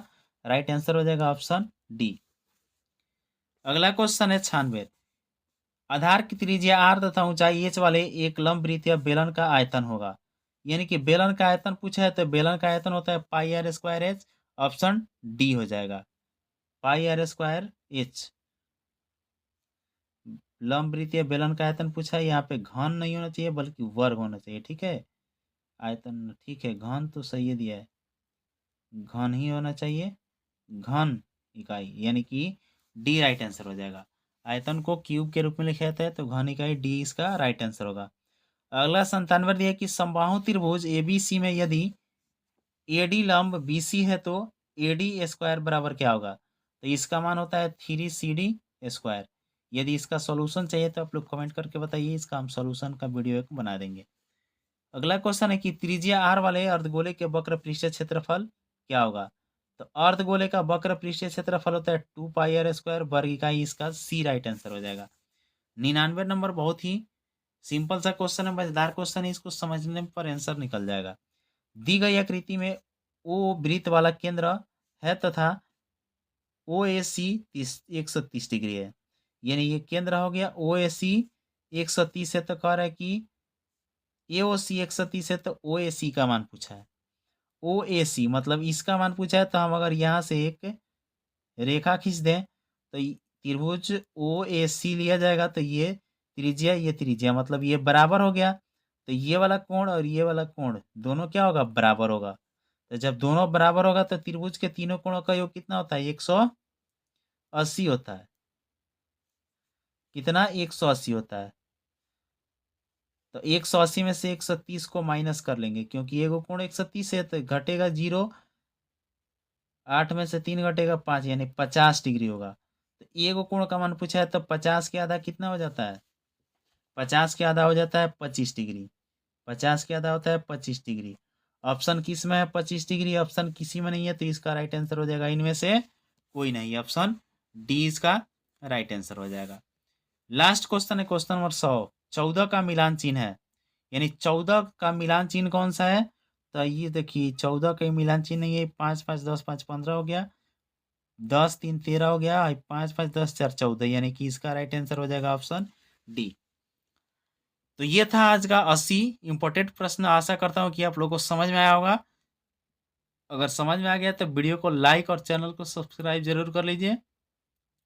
राइट आंसर हो जाएगा ऑप्शन डी। अगला क्वेश्चन है 96। आधार की त्रिज्या r तथा ऊंचाई h वाले एक लंब वृत्त या बेलन का आयतन होगा। यानी कि बेलन का आयतन पूछा है तो बेलन का आयतन होता है pi R square H, option D हो जाएगा पाई आर स्क्वायर एच। लंब वृत्त या बेलन का आयतन पूछा है, यहाँ पे घन नहीं होना चाहिए बल्कि वर्ग होना चाहिए, ठीक है। आयतन ठीक है, घन तो सही दिया है, घन ही होना चाहिए, घन इकाई, यानी कि डी राइट आंसर हो जाएगा। आयतन को क्यूब के रूप में लिखा जाता है तो घन इकाई डी इसका राइट आंसर होगा। अगला 97 दिया कि समबाहु त्रिभुज एबीसी में यदि एडी लंब बीसी है तो एडी स्क्वायर बराबर क्या होगा, तो इसका मान होता है 3CD स्क्वायर। यदि इसका सॉल्यूशन चाहिए तो आप लोग कमेंट करके बताइए, इसका हम सॉल्यूशन का वीडियो एक बना देंगे। अगला क्वेश्चन है कि त्रिज्या r वाले अर्धगोले के वक्र पृष्ठीय क्षेत्रफल क्या होगा, तो अर्धगोले का वक्र पृष्ठीय क्षेत्रफल होता है 2 पाई आर स्क्वायर, वर्ग इकाई इसका सी राइट आंसर हो जाएगा। 99 नंबर बहुत ही सिंपल सा क्वेश्चन है, मजेदार क्वेश्चन है, इसको समझने पर आंसर निकल जाएगा। दी गई आकृति में ओ वृत्त वाला केंद्र है तथा ओ ए सी 130 डिग्री है, यानी ये केंद्र हो गया। ओ ए सी 130 है तो कह रहा है कि ए ओ सी 130 है तो ओ ए सी का मान पूछा है। ओ ए सी मतलब इसका मान पूछा है, तो हम अगर यहाँ से एक रेखा खींच दें तो त्रिभुज ओ ए सी लिया जाएगा, तो ये त्रिज्या मतलब ये बराबर हो गया, तो ये वाला कोण और ये वाला कोण दोनों क्या होगा, बराबर होगा। तो जब दोनों बराबर होगा तो त्रिभुज के तीनों कोणों का योग कितना होता है, 180 होता है। कितना, 180 होता है। तो 180 में से 130 को माइनस कर लेंगे, क्योंकि एगो कोण 130 है तो घटेगा 0, 8 में से 3 घटेगा 5, यानी 50 डिग्री होगा। तो एगो कोण का मान पूछा है तो 50 के आधा कितना हो जाता है, 50 के आधा हो जाता है 25 डिग्री। 50 के आधा होता है 25 डिग्री। ऑप्शन किस में है 25 डिग्री, ऑप्शन किसी में नहीं है, तो इसका राइट आंसर हो जाएगा इनमें से कोई नहीं, ऑप्शन डी इसका राइट आंसर हो जाएगा। लास्ट क्वेश्चन है क्वेश्चन नंबर 100। 14 का मिलान चिन्ह है, यानी 14 का मिलान चिन्ह कौन सा है, तो ये देखिए 14 का मिलान चिन्ह ये 5 5 10 5 15 हो गया, 10 3 13 हो गया, 5 5 10 4 14, यानी कि इसका राइट आंसर हो जाएगा ऑप्शन डी। तो ये था आज का 80 इंपॉर्टेंट प्रश्न। आशा करता हूँ कि आप लोगों को समझ में आया होगा। अगर समझ में आ गया तो वीडियो को लाइक और चैनल को सब्सक्राइब जरूर कर लीजिए।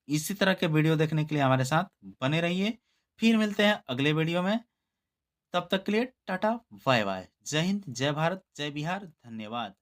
इसी तरह के वीडियो देखने के लिए हमारे साथ बने रहिए। फिर मिलते हैं अगले वीडियो में, तब तक के लिए टाटा बाय बाय। जय हिंद, जय भारत, जय बिहार, धन्यवाद।